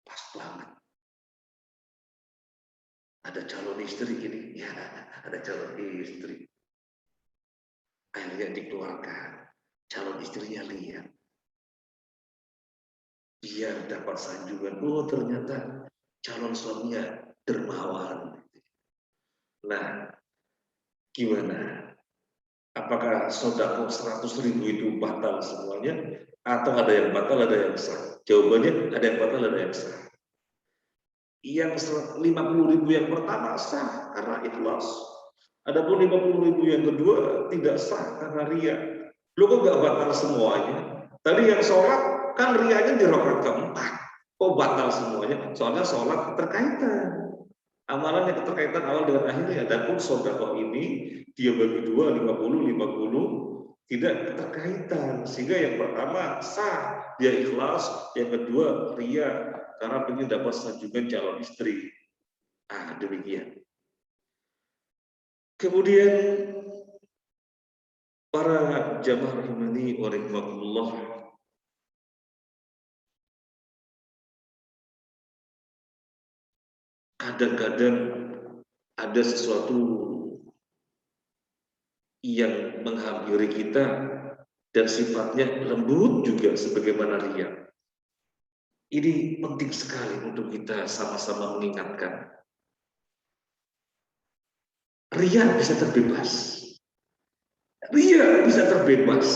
pas banget. Ada calon istri gini, ya ada calon istri. Akhirnya dikeluarkan. Calon istrinya lihat. Dia dapat sanjungan, oh ternyata calon suaminya dermawan. Nah, gimana? Apakah sodako 100.000 itu batal semuanya? Atau ada yang batal, ada yang sah? Jawabannya ada yang batal, ada yang sah. Yang 50.000 yang pertama sah karena ikhlas. Adapun 50.000 yang kedua tidak sah karena ria. Lu kok gak batal semuanya? Tadi yang sholat kan rianya di rakaat keempat. Kok batal semuanya? Soalnya sholat keterkaitan. Amalan yang keterkaitan awal dengan akhirnya. Adapun sedekah ini dia bagi dua 50 tidak keterkaitan. Sehingga yang pertama sah, dia ikhlas. Yang kedua ria karena ingin dapat sanjungan calon istri. Ah, demikian. Kemudian para jamaah rahimani wa rahimakumullah, kadang-kadang ada sesuatu yang menghampiri kita dan sifatnya lembut juga sebagaimana ria. Ini penting sekali untuk kita sama-sama mengingatkan. Ria bisa terbebas. Ria bisa terbebas.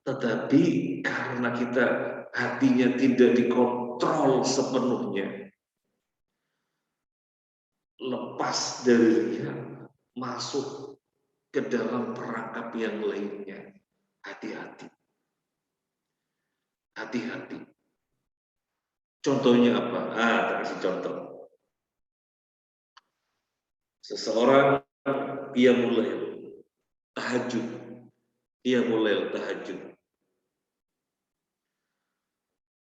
Tetapi karena kita hatinya tidak dikontrol sepenuhnya, lepas dari ria, masuk ke dalam perangkap yang lainnya. Hati-hati. Hati-hati. Contohnya apa? Tak kasih contoh. Seseorang dia mulai tahajud. Dia mulai tahajud.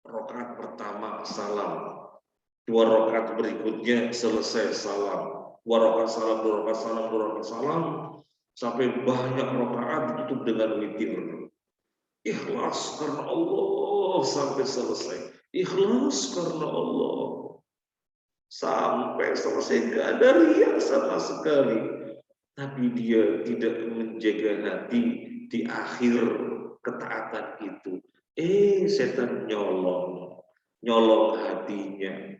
Rakaat pertama salam. 2 rakaat berikutnya selesai salam. 2 rakaat salam, 2 rakaat salam, 2 rakaat salam. Sampai banyak rakaat ditutup dengan witir. Ikhlas karena Allah sampai selesai. Ikhlas karena Allah. Sampai selesai gak ada ria sama sekali. Tapi dia tidak menjaga hati di akhir ketaatan itu. Setan nyolong hatinya.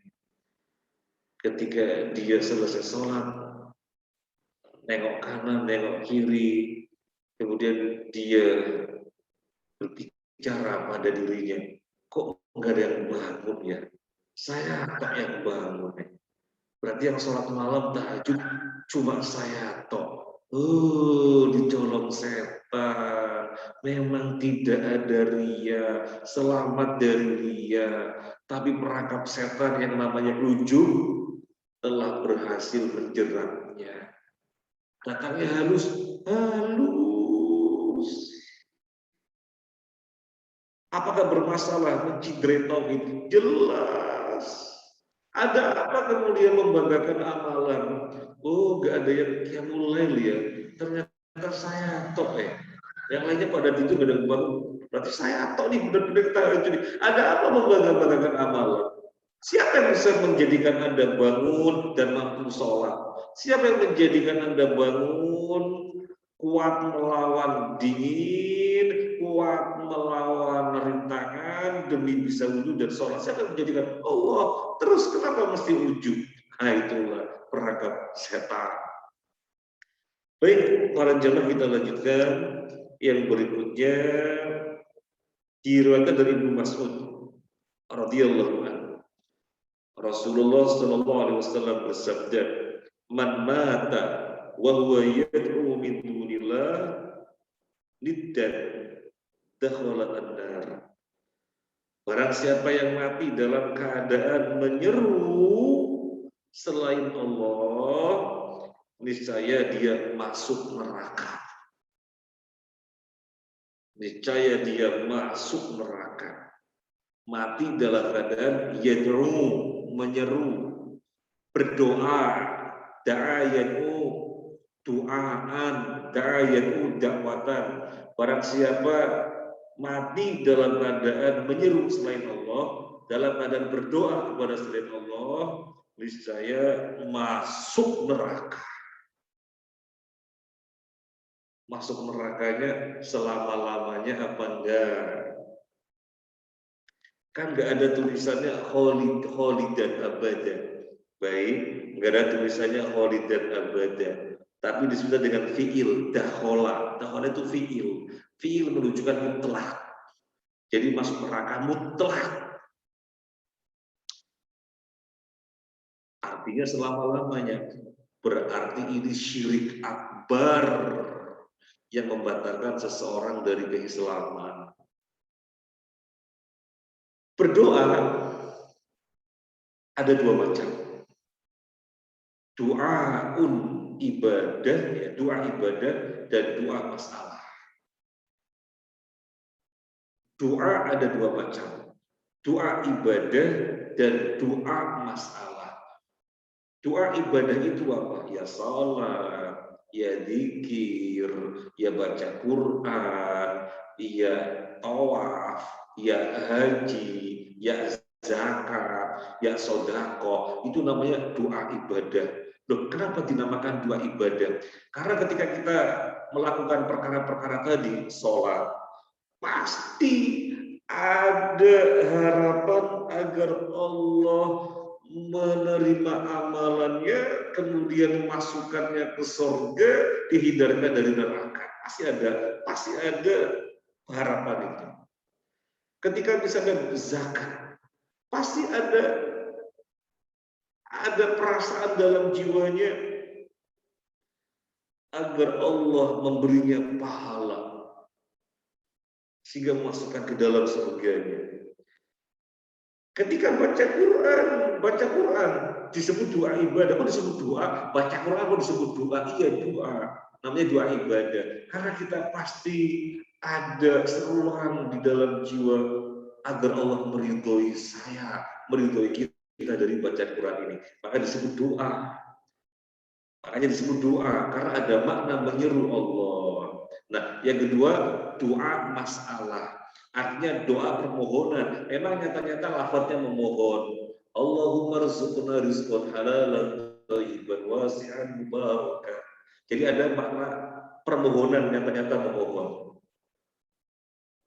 Ketika dia selesai sholat, nengok kanan, nengok kiri, kemudian dia berbicara pada dirinya, kok nggak ada yang bangun ya? Saya kok yang bangun. Berarti yang sholat malam tahajud cuma saya tok. Dicolong setan. Memang tidak ada ria, selamat dari ria. Tapi perangkap setan yang namanya ujub telah berhasil menjeratnya. Datangnya halus. Apakah bermasalah mencidrai tauhid? Jelas. Ada apa kemudian membanggakan amalan? Gak ada yang qiyamul lail ya. Ternyata saya tok ya. Yang lainnya pada tidur gak ada yang bangun. Berarti saya tok nih benar-benar tahajud. Ada apa membanggakan amalan? Siapa yang bisa menjadikan Anda bangun dan mampu sholat? Siapa yang menjadikan Anda bangun kuat melawan dingin, kuat melawan rintangan demi bisa wudhu dan sholat? Siapa yang menjadikan Allah? Terus kenapa mesti ujub? Nah, itulah perangkap setan. Baik, para jamaah, kita lanjutkan yang berikutnya. Diriwayatkan dari Ibnu Mas'ud radhiyallahu anhu. Rasulullah sallallahu alaihi wasallam bersabda, "Man mata wa huwa yad'u min dunillah niddan dakhala an-nar." Barang siapa yang mati dalam keadaan menyeru selain Allah, niscaya dia masuk neraka. niscaya dia masuk neraka. Mati dalam keadaan yad'u, menyeru, berdoa, da'a yad'u du'aan, da'a yad'u da'watan. Barang siapa mati dalam keadaan menyeru selain Allah, dalam keadaan berdoa kepada selain Allah, niscaya masuk neraka. Masuk nerakanya selama-lamanya apa enggak? Kan enggak ada tulisannya kholidan abada. Baik, enggak ada tulisannya kholidan abada. Tapi disebut dengan fi'il, dakhola. Dakhola itu fi'il. Fi'il menunjukkan mutlak. Jadi masuk neraka mutlak. Artinya selama-lamanya. Berarti ini syirik akbar yang membatalkan seseorang dari keislaman. Berdoa ada dua macam. Doaun ibadah, ya, doa ibadah dan doa masalah. Doa ada dua macam. Doa ibadah dan doa masalah. Doa ibadah itu apa? Ya salat, ya zikir, ya baca Quran, ya tawaf, ya haji, ya zakat, ya sodako. Itu namanya doa ibadah. Loh, kenapa dinamakan doa ibadah? Karena ketika kita melakukan perkara-perkara tadi, sholat, pasti ada harapan agar Allah menerima amalannya, kemudian masukkannya ke surga, dihindarkan dari neraka. Pasti ada harapan itu. Ketika misalnya zakat, pasti ada perasaan dalam jiwanya agar Allah memberinya pahala sehingga masukkan ke dalam surganya. Ketika baca Quran disebut doa ibadah. Kok disebut doa? Baca Quran kok disebut doa? Iya, doa. Namanya doa ibadah. Karena kita pasti ada seruan di dalam jiwa agar Allah meridhoi saya, meridhoi kita dari baca Quran ini. Maka disebut doa. Makanya disebut doa karena ada makna menyeru Allah. Nah, yang kedua, doa masalah. Artinya doa permohonan. Memang nyata-nyata lafadznya memohon. Allahumma rzuqna rizqan halalan thayyiban wasi'an mubarakan. Jadi ada makna permohonan, nyata-nyata memohon.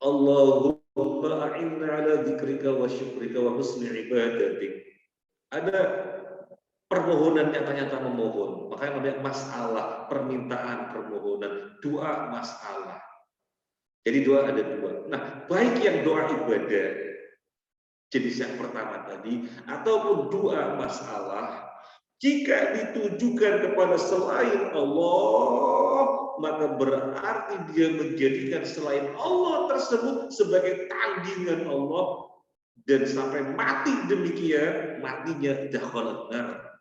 Allahumma a'inna ala dzikrika wa syukrika wa husni ibadatik. Ada permohonan nyata-nyata memohon. Makanya namanya masalah, permintaan, permohonan, doa masalah. Jadi doa ada dua. Nah, baik yang doa ibadah, jenis yang pertama tadi, ataupun doa masalah, jika ditujukan kepada selain Allah, maka berarti dia menjadikan selain Allah tersebut sebagai tandingan Allah, dan sampai mati demikian, matinya dakhalan nar.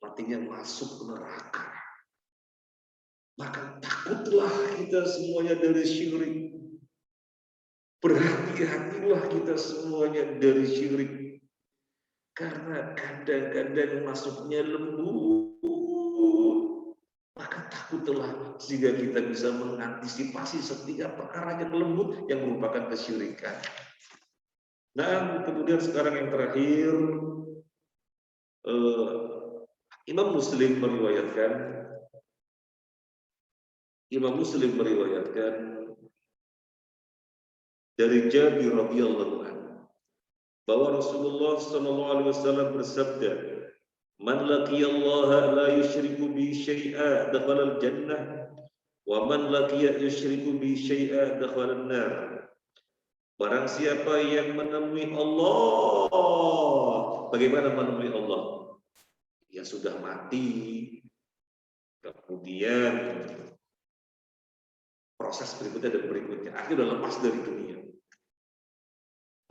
Matinya masuk neraka. Maka takutlah kita semuanya dari syirik. Berhati-hatilah kita semuanya dari syirik. Karena kadang-kadang masuknya lembut. Maka takutlah sehingga kita bisa mengantisipasi setiap perkara yang lembut yang merupakan kesyirikan. Nah, kemudian sekarang yang terakhir, Imam Muslim meriwayatkan dari Jabir radhiyallahu anhu bahwa Rasulullah sallallahu alaihi wasallam bersabda, "Man laqiyallaha la yusyriku bi syai'a dakhala al-jannah wa man laqiya yusyriku bi syai'a dakhala an-nar." Barang siapa yang menemui Allah, bagaimana menemui Allah? Ya sudah mati, kemudian proses berikutnya dan berikutnya. Akhirnya sudah lepas dari dunia.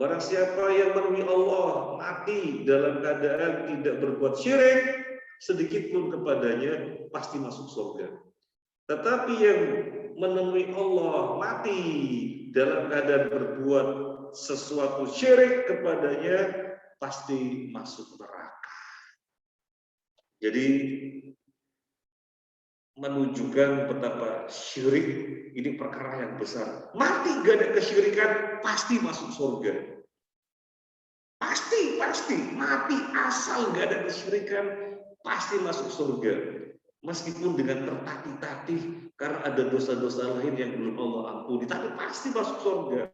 Barang siapa yang menemui Allah, mati dalam keadaan tidak berbuat syirik sedikit pun kepadanya, pasti masuk surga. Tetapi yang menemui Allah mati dalam keadaan berbuat sesuatu syirik kepadanya, pasti masuk neraka. Jadi menunjukkan betapa syirik ini perkara yang besar. Mati gak ada kesyirikan, pasti masuk surga. Pasti mati asal gak ada kesyirikan, pasti masuk surga. Meskipun dengan tertatih-tatih karena ada dosa-dosa lain yang belum Allah ampuni, tapi pasti masuk surga.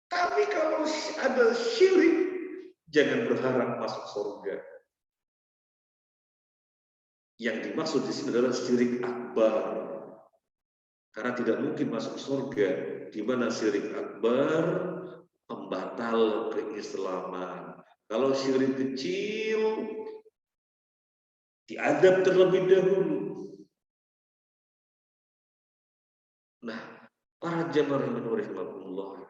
Tapi kalau ada syirik, jangan berharap masuk surga. Yang dimaksud di sini adalah syirik akbar. Karena tidak mungkin masuk surga di mana syirik akbar pembatal keislaman. Kalau syirik kecil diadab terlebih dahulu. Nah, para jamaah rahimahumullah,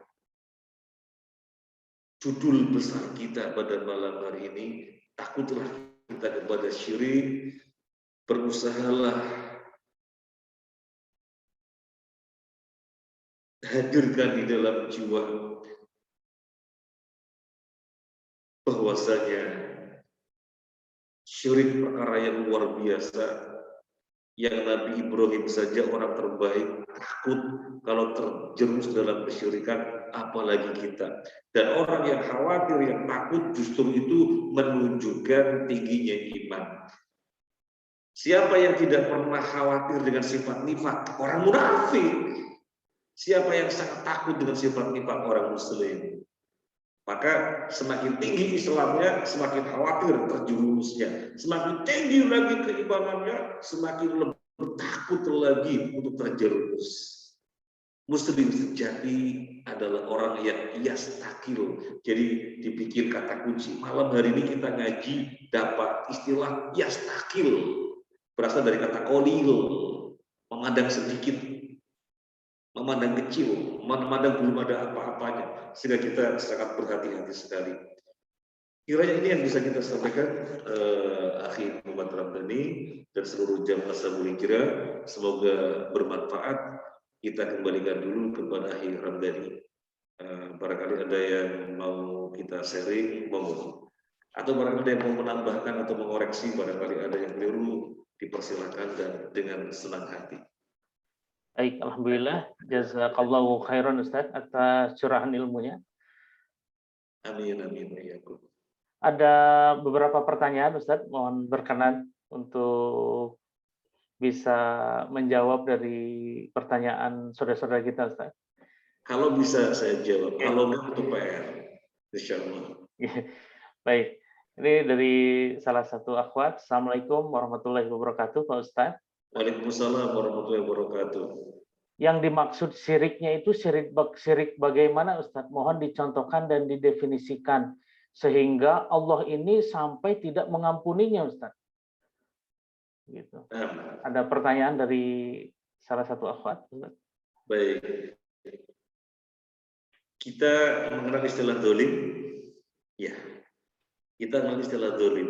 judul besar kita pada malam hari ini, takutlah kita kepada syirik, berusahalah hadirkan di dalam jiwa bahwasanya syirik perkara yang luar biasa, yang Nabi Ibrahim saja orang terbaik takut kalau terjerumus dalam kesyirikan, apalagi kita. Dan orang yang khawatir, yang takut, justru itu menunjukkan tingginya iman. Siapa yang tidak pernah khawatir dengan sifat nifak? Orang munafik. Siapa yang sangat takut dengan sifat nifak? Orang muslim. Maka semakin tinggi Islamnya, semakin khawatir terjerumusnya. Semakin tinggi lagi keimanannya, semakin lebih takut lagi untuk terjerumus. Muslim sejati adalah orang yang yastakil. Jadi dipikir kata kunci. Malam hari ini kita ngaji dapat istilah yastakil. Berasal dari kata kolil, memandang sedikit, memandang kecil, memandang belum ada apa-apanya, sehingga kita sangat berhati-hati sekali. Kiranya ini yang bisa kita sampaikan, Akhi Muhammad Ramdhani dan seluruh jamaah Sabul Hijrah, semoga bermanfaat. Kita kembalikan dulu kepada Akhi Ramdhani. Barangkali ada yang mau kita sharing, monggo. Atau barangkali ada yang mau menambahkan atau mengoreksi, barangkali ada yang keliru, dipersilakan dan dengan senang hati. Baik, alhamdulillah. Jazakallahu khairan Ustaz atas curahan ilmunya. Amin amin ya. Ada beberapa pertanyaan Ustaz, mohon berkenan untuk bisa menjawab dari pertanyaan saudara-saudara kita Ustaz. Kalau bisa saya jawab, kalau enggak untuk PR, insya Allah. Baik, ini dari salah satu akhwat. Assalamualaikum warahmatullahi wabarakatuh, Pak Ustaz. Waalaikumsalam warahmatullahi wabarakatuh. Yang dimaksud syiriknya itu syirik bagaimana Ustaz? Mohon dicontohkan dan didefinisikan sehingga Allah ini sampai tidak mengampuninya Ustaz. Gitu. Ada pertanyaan dari salah satu akhwat Ustaz. Baik. Kita mengenal istilah dolim. Ya. Kita mengenal istilah dolim.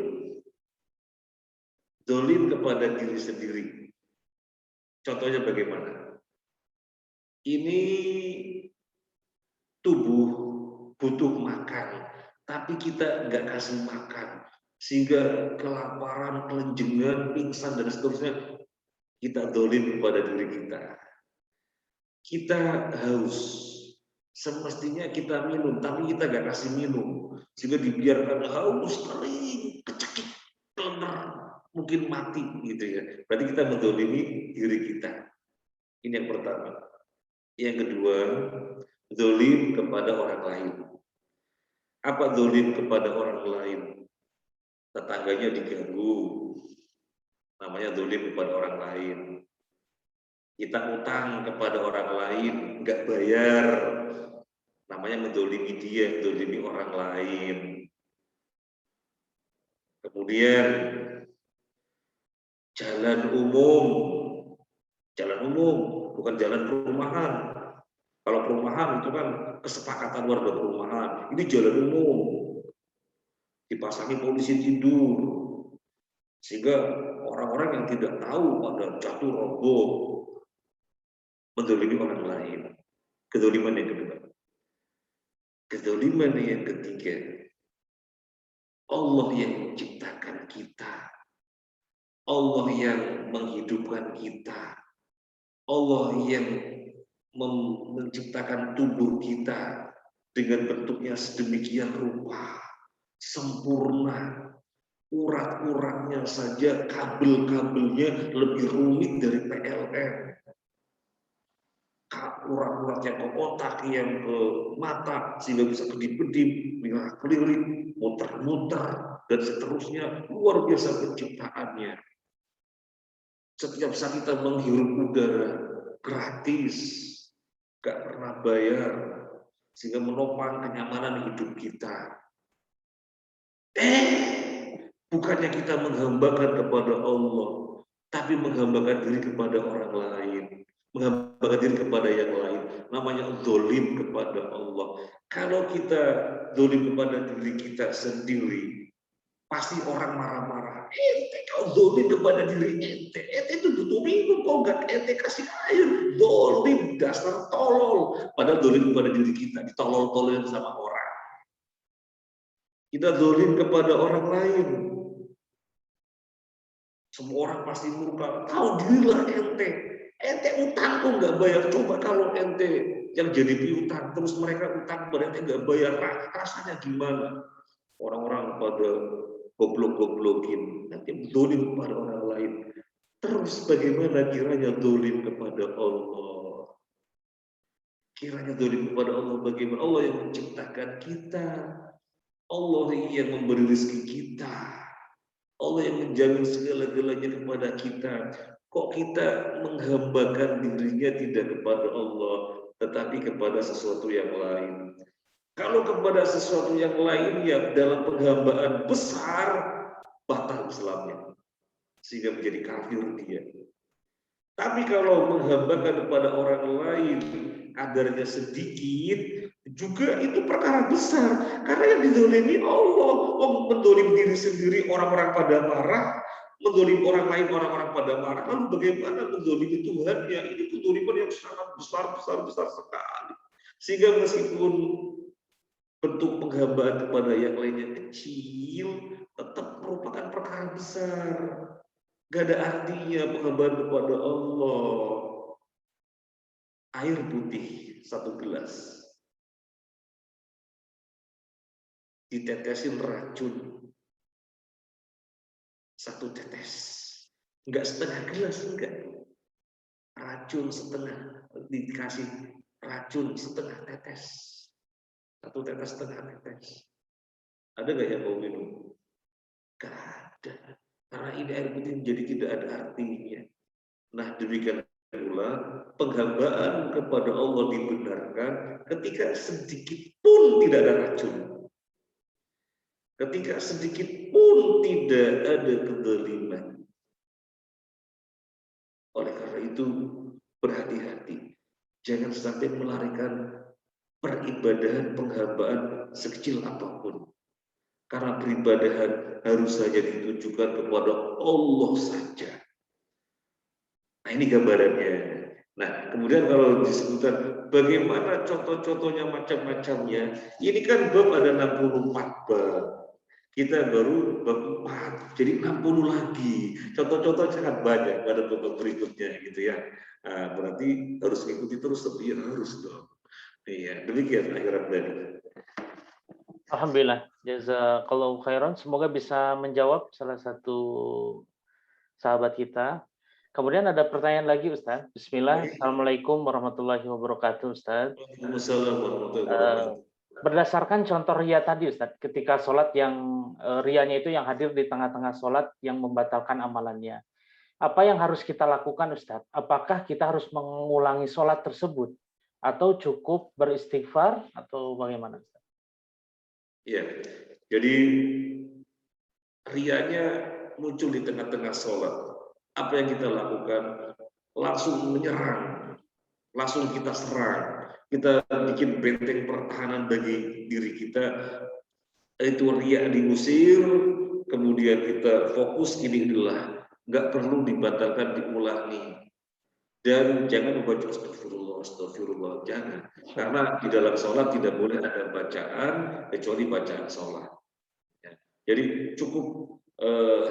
Dolim kepada diri sendiri. Contohnya bagaimana? Ini tubuh butuh makan, tapi kita nggak kasih makan, sehingga kelaparan, kelenjengan, pingsan dan seterusnya. Kita dolim kepada diri kita. Kita haus, semestinya kita minum, tapi kita nggak kasih minum, sehingga dibiarkan haus, kering, kecekik, kelenger, mungkin mati gitu ya. Berarti kita mendolimi diri kita. Ini yang pertama. Yang kedua, dolim kepada orang lain. Apa dolim kepada orang lain? Tetangganya diganggu, namanya dolim kepada orang lain. Kita utang kepada orang lain, nggak bayar, namanya mendolimi dia, mendolimi orang lain. Kemudian jalan umum bukan jalan perumahan. Kalau perumahan itu kan kesepakatan warga perumahan. Ini jalan umum, dipasangi polisi tidur, Sehingga orang-orang yang tidak tahu pada jatuh roboh menzalimi orang lain. Kezaliman yang kedua. Kezaliman yang ketiga. Allah yang menciptakan kita. Allah yang menghidupkan kita. Allah yang menciptakan tubuh kita dengan bentuknya sedemikian rupa, sempurna. Urat-uratnya saja, kabel-kabelnya lebih rumit dari PLN. Urat-uratnya ke otak, yang ke mata, sehingga bisa kedip-kedip, keliling, muter-muter, dan seterusnya. Luar biasa penciptaannya. Setiap saat kita menghirup udara gratis, gak pernah bayar, sehingga menopang kenyamanan hidup kita. Bukannya kita menghambakan kepada Allah, tapi menghambakan diri kepada orang lain, menghambakan diri kepada yang lain. Namanya zalim kepada Allah. Kalau kita zalim kepada diri kita sendiri, pasti orang marah-marah. Ente kau zalim kepada diri ente itu butuh minum, kau nggak ente kasih air. Zalim, dasar tolol. Padahal zalim kepada diri kita, ditolol-tololin sama orang. Kita zalim kepada orang lain. Semua orang pasti murka. Tahu dirilah ente. Ente utang kok nggak bayar. Coba kalau ente yang jadi piutang, terus mereka utang pada ente nggak bayar, rasanya gimana? Orang-orang pada goblok-goblokin, nanti dolim kepada orang lain. Terus bagaimana kiranya dolim kepada Allah? Kiranya dolim kepada Allah bagaimana? Allah yang menciptakan kita. Allah yang memberi rezeki kita. Allah yang menjamin segala-galanya kepada kita. Kok kita menghambakan dirinya tidak kepada Allah, tetapi kepada sesuatu yang lain. Kalau kepada sesuatu yang lain, ya dalam penghambaan besar, batal Islamnya. Sehingga menjadi kafir dia. Tapi kalau menghambakan kepada orang lain, kadarnya sedikit, juga itu perkara besar. Karena yang dizalimi Allah. Mendolim diri sendiri, orang-orang pada marah. Mendolim orang lain, orang-orang pada marah. Lalu bagaimana mendolimi Tuhannya? Ini pendoliman yang sangat besar sekali. Sehingga meskipun bentuk penghambaan kepada yang lainnya kecil, tetap merupakan perkara besar. Gak ada artinya penghambaan kepada Allah. Air putih 1 gelas, ditetesin racun 1 tetes, enggak setengah gelas, enggak. Racun setengah, dikasih racun setengah tetes, 1 tetes setengah tetes. Ada nggak yang mau minum? Gak ada. Karena ini air putih menjadi tidak ada artinya. Nah, demikian pula penghambaan kepada Allah dibenarkan ketika sedikit pun tidak ada racun. Ketika sedikit pun tidak ada kezaliman. Oleh karena itu, berhati-hati. Jangan sampai melarikan peribadahan penghambaan sekecil apapun. Karena peribadahan harus saja ditujukan kepada Allah saja. Nah, ini gambarannya. Nah, kemudian kalau disebutkan bagaimana contoh-contohnya macam-macamnya, ini kan bab ada 64 bab. Kita baru bab 4, jadi 60 lagi. Contoh-contoh sangat banyak pada bab berikutnya gitu ya. Nah, berarti harus mengikuti terus, tapi ya harus dong. Iya, demikian akhirat dari. Alhamdulillah, jazakallahu khairan. Semoga bisa menjawab salah satu sahabat kita. Kemudian ada pertanyaan lagi, Ustaz. Bismillah. Assalamualaikum warahmatullahi wabarakatuh, Ustaz. Waalaikumsalam warahmatullahi wabarakatuh. Berdasarkan contoh ria tadi, Ustaz, ketika sholat yang rianya itu yang hadir di tengah-tengah sholat yang membatalkan amalannya. Apa yang harus kita lakukan, Ustaz? Apakah kita harus mengulangi sholat tersebut? Atau cukup beristighfar? Atau bagaimana, Ustaz? Ya, jadi rianya muncul di tengah-tengah sholat. Apa yang kita lakukan? Langsung menyerang, langsung kita serang, kita bikin benteng pertahanan bagi diri kita. Itu ria diusir, kemudian kita fokus inilah, nggak perlu dibatalkan, diulangi. Dan jangan membaca astagfirullah, astagfirullah, jangan. Karena di dalam sholat tidak boleh ada bacaan kecuali bacaan sholat. Ya. Jadi cukup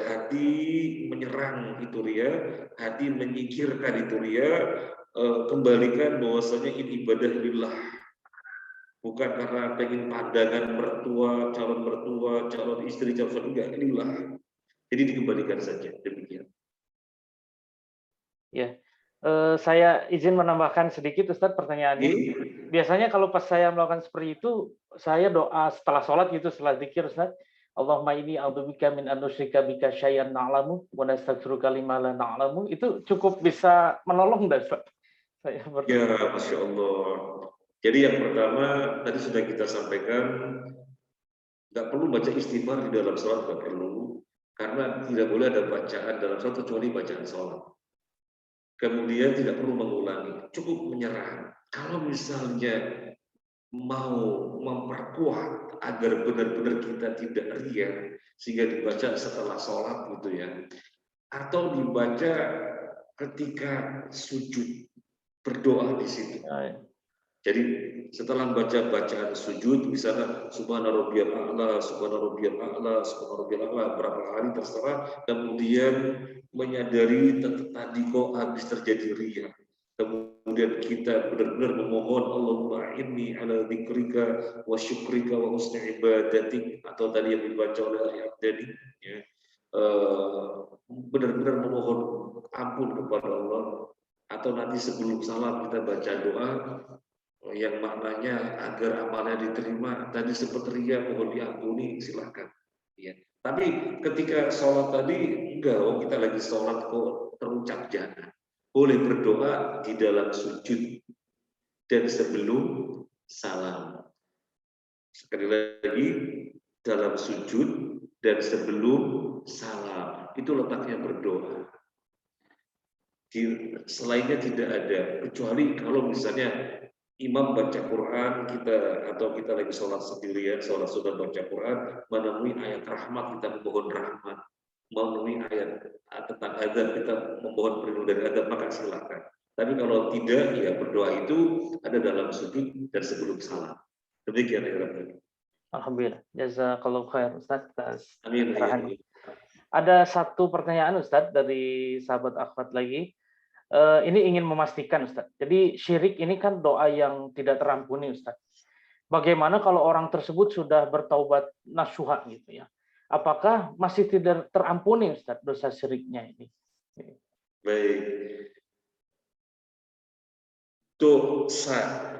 hati menyerang itu ria, hati menyingkirkan itu ria, kembalikan bahwasanya ini ibadah lillah. Bukan karena pengen pandangan mertua, calon istri, calon suami, enggak, lillah. Jadi dikembalikan saja, demikian. Ya, saya izin menambahkan sedikit Ustadz pertanyaannya. Biasanya kalau pas saya melakukan seperti itu, saya doa setelah sholat gitu, setelah zikir Ustadz, Allahumma inni a'udzubika min an nusyrika bika syai'an na'lamu wa nastaghfiruka lima la na'lamu. Itu cukup bisa menolong enggak Ustadz? Saya Ya, Masya Allah. Jadi yang pertama tadi sudah kita sampaikan, nggak perlu baca istighfar di dalam sholat, nggak perlu, karena tidak boleh ada bacaan dalam sholat kecuali bacaan sholat. Kemudian tidak perlu mengulangi, cukup menyerah. Kalau misalnya mau memperkuat agar benar-benar kita tidak riya, sehingga dibaca setelah sholat gitu ya, atau dibaca ketika sujud, berdoa di situ. Jadi setelah baca bacaan sujud, misalnya subhana rabbiyal a'la, subhana rabbiyal a'la, subhana rabbiyal a'la, berapa kali terserah, kemudian menyadari tadi kok habis terjadi riya. Kemudian kita benar-benar memohon Allahumma inni ala dzikrika wa syukrika wa husni ibadatik, atau tadi yang dibaca oleh Ali Abdani, ya. Benar-benar memohon ampun kepada Allah, atau nanti sebelum salam kita baca doa yang maknanya agar amalnya diterima, tadi seperti ria mohon diampuni, silakan. Ya. Tapi ketika sholat tadi enggak, kita lagi sholat kok terucap jangan. Boleh berdoa di dalam sujud dan sebelum salam. Sekali lagi, dalam sujud dan sebelum salam, itu letaknya berdoa. Selainnya tidak ada, kecuali kalau misalnya imam baca Quran, kita lagi sholat sendirian, sholat sudah baca Quran, menemui ayat rahmat, kita memohon rahmat, menemui ayat tentang azab, kita memohon perlindungan dari azab, maka silakan. Tapi kalau tidak, ya berdoa itu ada dalam sujud dan sebelum salam. Demikian ya Rabbi. Alhamdulillah, jazakallahu khair Ustadz. Amin. Ada satu pertanyaan Ustadz dari sahabat akhwat lagi. Ini ingin memastikan Ustadz. Jadi syirik ini kan doa yang tidak terampuni Ustadz. Bagaimana kalau orang tersebut sudah bertaubat nasuha gitu ya? Apakah masih tidak terampuni Ustadz dosa syiriknya ini? Baik.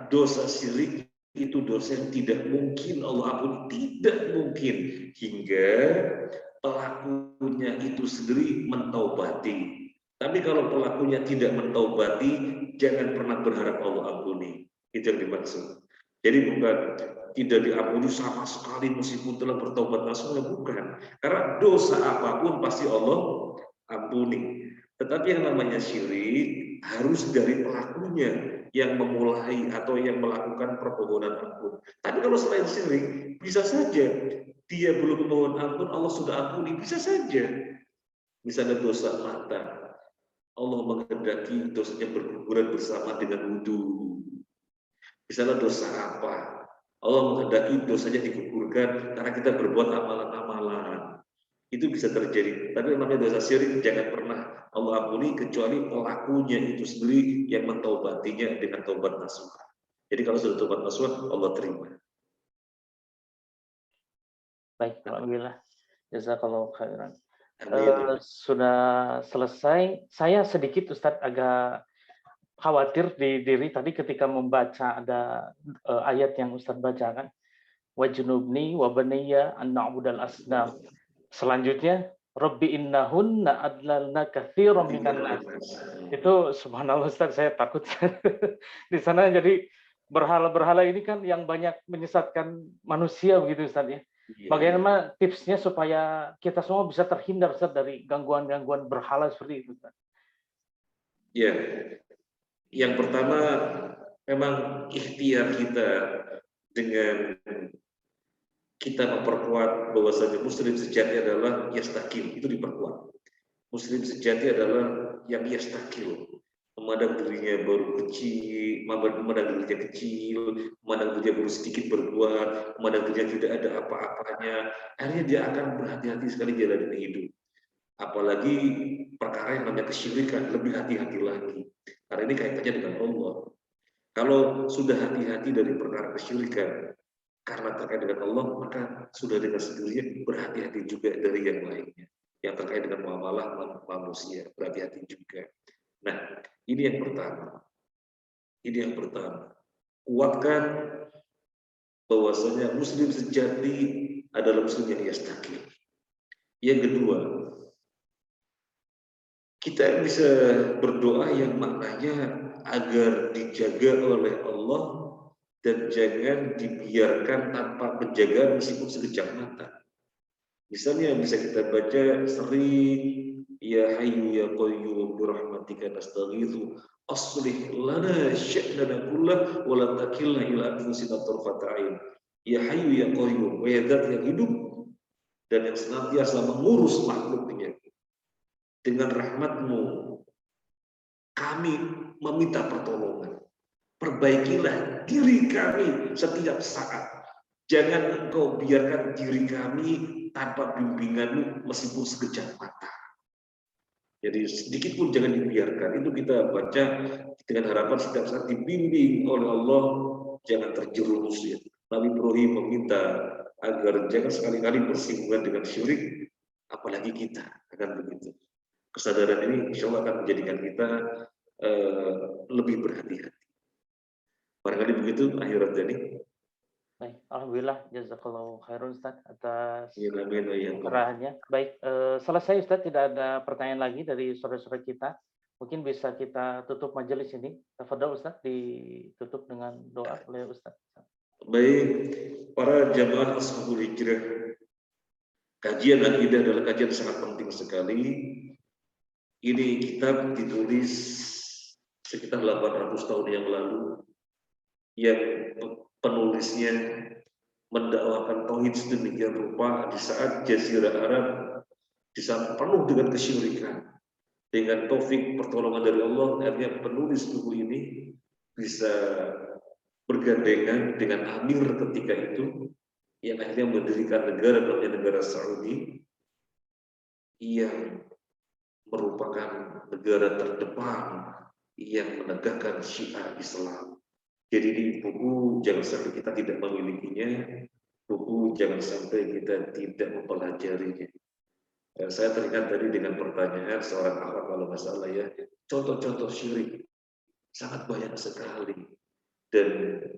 Dosa syirik itu dosa yang tidak mungkin Allah ampuni, tidak mungkin hingga pelakunya itu sendiri mentaubati. Tapi kalau pelakunya tidak mentaubati, jangan pernah berharap Allah ampuni. Itu yang dimaksud. Jadi bukan tidak diampuni sama sekali meskipun telah bertobat nasuha, bukan. Karena dosa apapun pasti Allah ampuni. Tetapi yang namanya syirik harus dari pelakunya yang memulai atau yang melakukan permohonan ampun. Tapi kalau selain syirik, bisa saja dia belum memohon ampun, Allah sudah ampuni, bisa saja. Misalnya dosa mata, Allah menghendaki dosanya berguguran bersama dengan wudhu. Misalnya dosa apa? Allah menghendaki dosanya digugurkan karena kita berbuat amalan-amalan. Itu bisa terjadi. Tapi yang namanya dosa syirik jangan pernah Allah ampuni kecuali pelakunya itu sendiri yang mentaubatinya dengan taubat nasuha. Jadi kalau sudah taubat nasuha, Allah terima. Baik, alhamdulillah. Jazakallahu khairan. Sudah selesai. Saya sedikit Ustadz agak khawatir di diri tadi ketika membaca ada ayat yang Ustadz bacakan. Wajnubni wa baniya an na'budal asnam. Selanjutnya Rabbi innahunna adlalna katsiran minan nas. Itu subhanallah Ustaz, saya takut di sana. Jadi berhala-berhala ini kan yang banyak menyesatkan manusia begitu Ustaz ya. Bagaimana tipsnya supaya kita semua bisa terhindar Ustaz dari gangguan-gangguan berhala seperti itu Ustaz? Ya. Yang pertama memang ikhtiar kita dengan kita memperkuat bahwasanya muslim sejati adalah yastaqil, itu diperkuat. Muslim sejati adalah yang yastaqil, memandang dirinya baru kecil, memandang dirinya kecil, memandang dirinya baru sedikit berbuat, memandang dirinya tidak ada apa-apanya. Akhirnya dia akan berhati-hati sekali jalan hidup. Apalagi perkara yang namanya kesyirikan, lebih hati-hati lagi. Karena ini kaitannya dengan Allah. Kalau sudah hati-hati dari perkara kesyirikan, karena terkait dengan Allah, maka sudah dengan sendirinya berhati-hati juga dari yang lainnya. Yang terkait dengan muamalah manusia, berhati-hati juga. Nah, ini yang pertama. Ini yang pertama. Kuatkan bahwasanya muslim sejati adalah muslim yang yastaqil. Yang kedua, kita bisa berdoa yang maknanya agar dijaga oleh Allah dan jangan dibiarkan tanpa penjagaan meskipun sekejap mata. Misalnya bisa kita baca sering, ya hayyu ya qayyum bi rahmatika nastaghitsu aslih lana sya'nana kullah wa la takilna ila anfusina tarfata ain. Ya hayyu ya qayyum, wa zat yang hidup dan yang senantiasa mengurus makhluknya. Dengan rahmat-Mu kami meminta pertolongan. Perbaikilah diri kami setiap saat. Jangan engkau biarkan diri kami tanpa bimbingan-Mu meskipun sekejap mata. Jadi sedikit pun jangan dibiarkan. Itu kita baca dengan harapan setiap saat dibimbing oleh Allah, jangan terjerumus. Ya. Nabi Ibrahim meminta agar jangan sekali-kali bersinggungan dengan syirik, apalagi kita akan begitu. Kesadaran ini insya Allah akan menjadikan kita lebih berhati-hati. Barangkali begitu akhirat jadi. Baik, alhamdulillah jazakallahu khairan Ustaz atas Ya, pencerahannya. Baik, selesai Ustaz, tidak ada pertanyaan lagi dari saudara-saudara kita. Mungkin bisa kita tutup majelis ini. Tafadhol Ustaz, ditutup dengan doa oleh Ustaz. Baik, para jamaah Ashabul Hijrah, kajian akidah adalah kajian sangat penting sekali. Ini kitab ditulis sekitar 800 tahun yang lalu, yang penulisnya mendakwakan tauhid sedemikian rupa di saat Jazirah Arab di saat penuh dengan kesyirikan. Dengan taufik pertolongan dari Allah, akhirnya penulis buku ini bisa bergandengan dengan Amir ketika itu, yang akhirnya mendirikan negara namanya negara Saudi, yang merupakan negara terdepan yang menegakkan syiar Islam. Jadi di buku jangan sampai kita tidak memilikinya, buku jangan sampai kita tidak mempelajarinya. Saya teringat tadi dengan pertanyaan seorang akhwat kalau nggak salah ya, contoh-contoh syirik sangat banyak sekali dan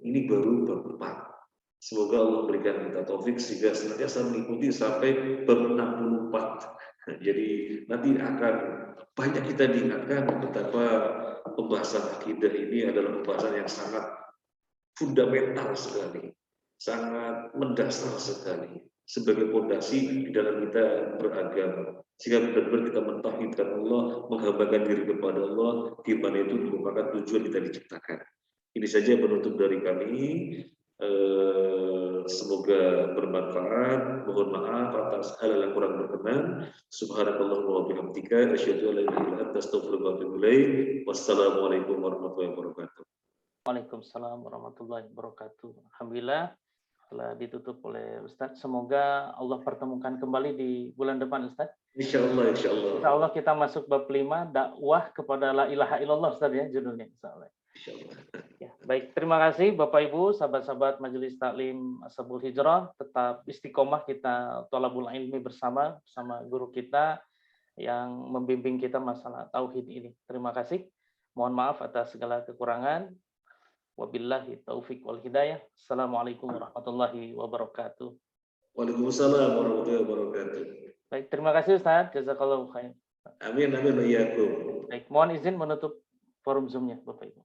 ini baru bab 4. Semoga Allah berikan kita taufik sehingga senantiasa mengikuti sampai bab 64. Jadi nanti akan banyak kita diingatkan betapa pembahasan akidah ini adalah pembahasan yang sangat fundamental sekali, sangat mendasar sekali sebagai fondasi di dalam kita beragama, sehingga benar-benar kita mentauhidkan Allah, menghambakan diri kepada Allah, di mana itu merupakan tujuan kita diciptakan. Ini saja penutup dari kami. Semoga bermanfaat. Mohon maaf atas hal yang kurang berkenan. Subhanakallahumma wa bihamdika asyhadu an la ilaha illa anta astaghfiruka wa atubu ilaik. Wassalamualaikum warahmatullahi wabarakatuh. Waalaikumsalam warahmatullahi wabarakatuh. Alhamdulillah telah ditutup oleh Ustadz. Semoga Allah pertemukan kembali di bulan depan Ustadz. Insyaallah, insyaallah. Insyaallah kita masuk bab 5, dakwah kepada la ilaha illallah Ustadz ya judulnya insyaallah. Ya, baik, terima kasih Bapak Ibu, sahabat-sahabat Majelis Taklim Ashabul Hijrah, tetap istiqomah kita thalabul ilmi bersama guru kita yang membimbing kita masalah tauhid ini. Terima kasih. Mohon maaf atas segala kekurangan. Wabillahi taufiq wal hidayah. Assalamualaikum warahmatullahi wabarakatuh. Waalaikumsalam warahmatullahi wabarakatuh. Baik, terima kasih Ustaz. Jazakallahu khair. Amin, amin, wa iyyakum. Baik, mohon izin menutup forum Zoom-nya Bapak Ibu.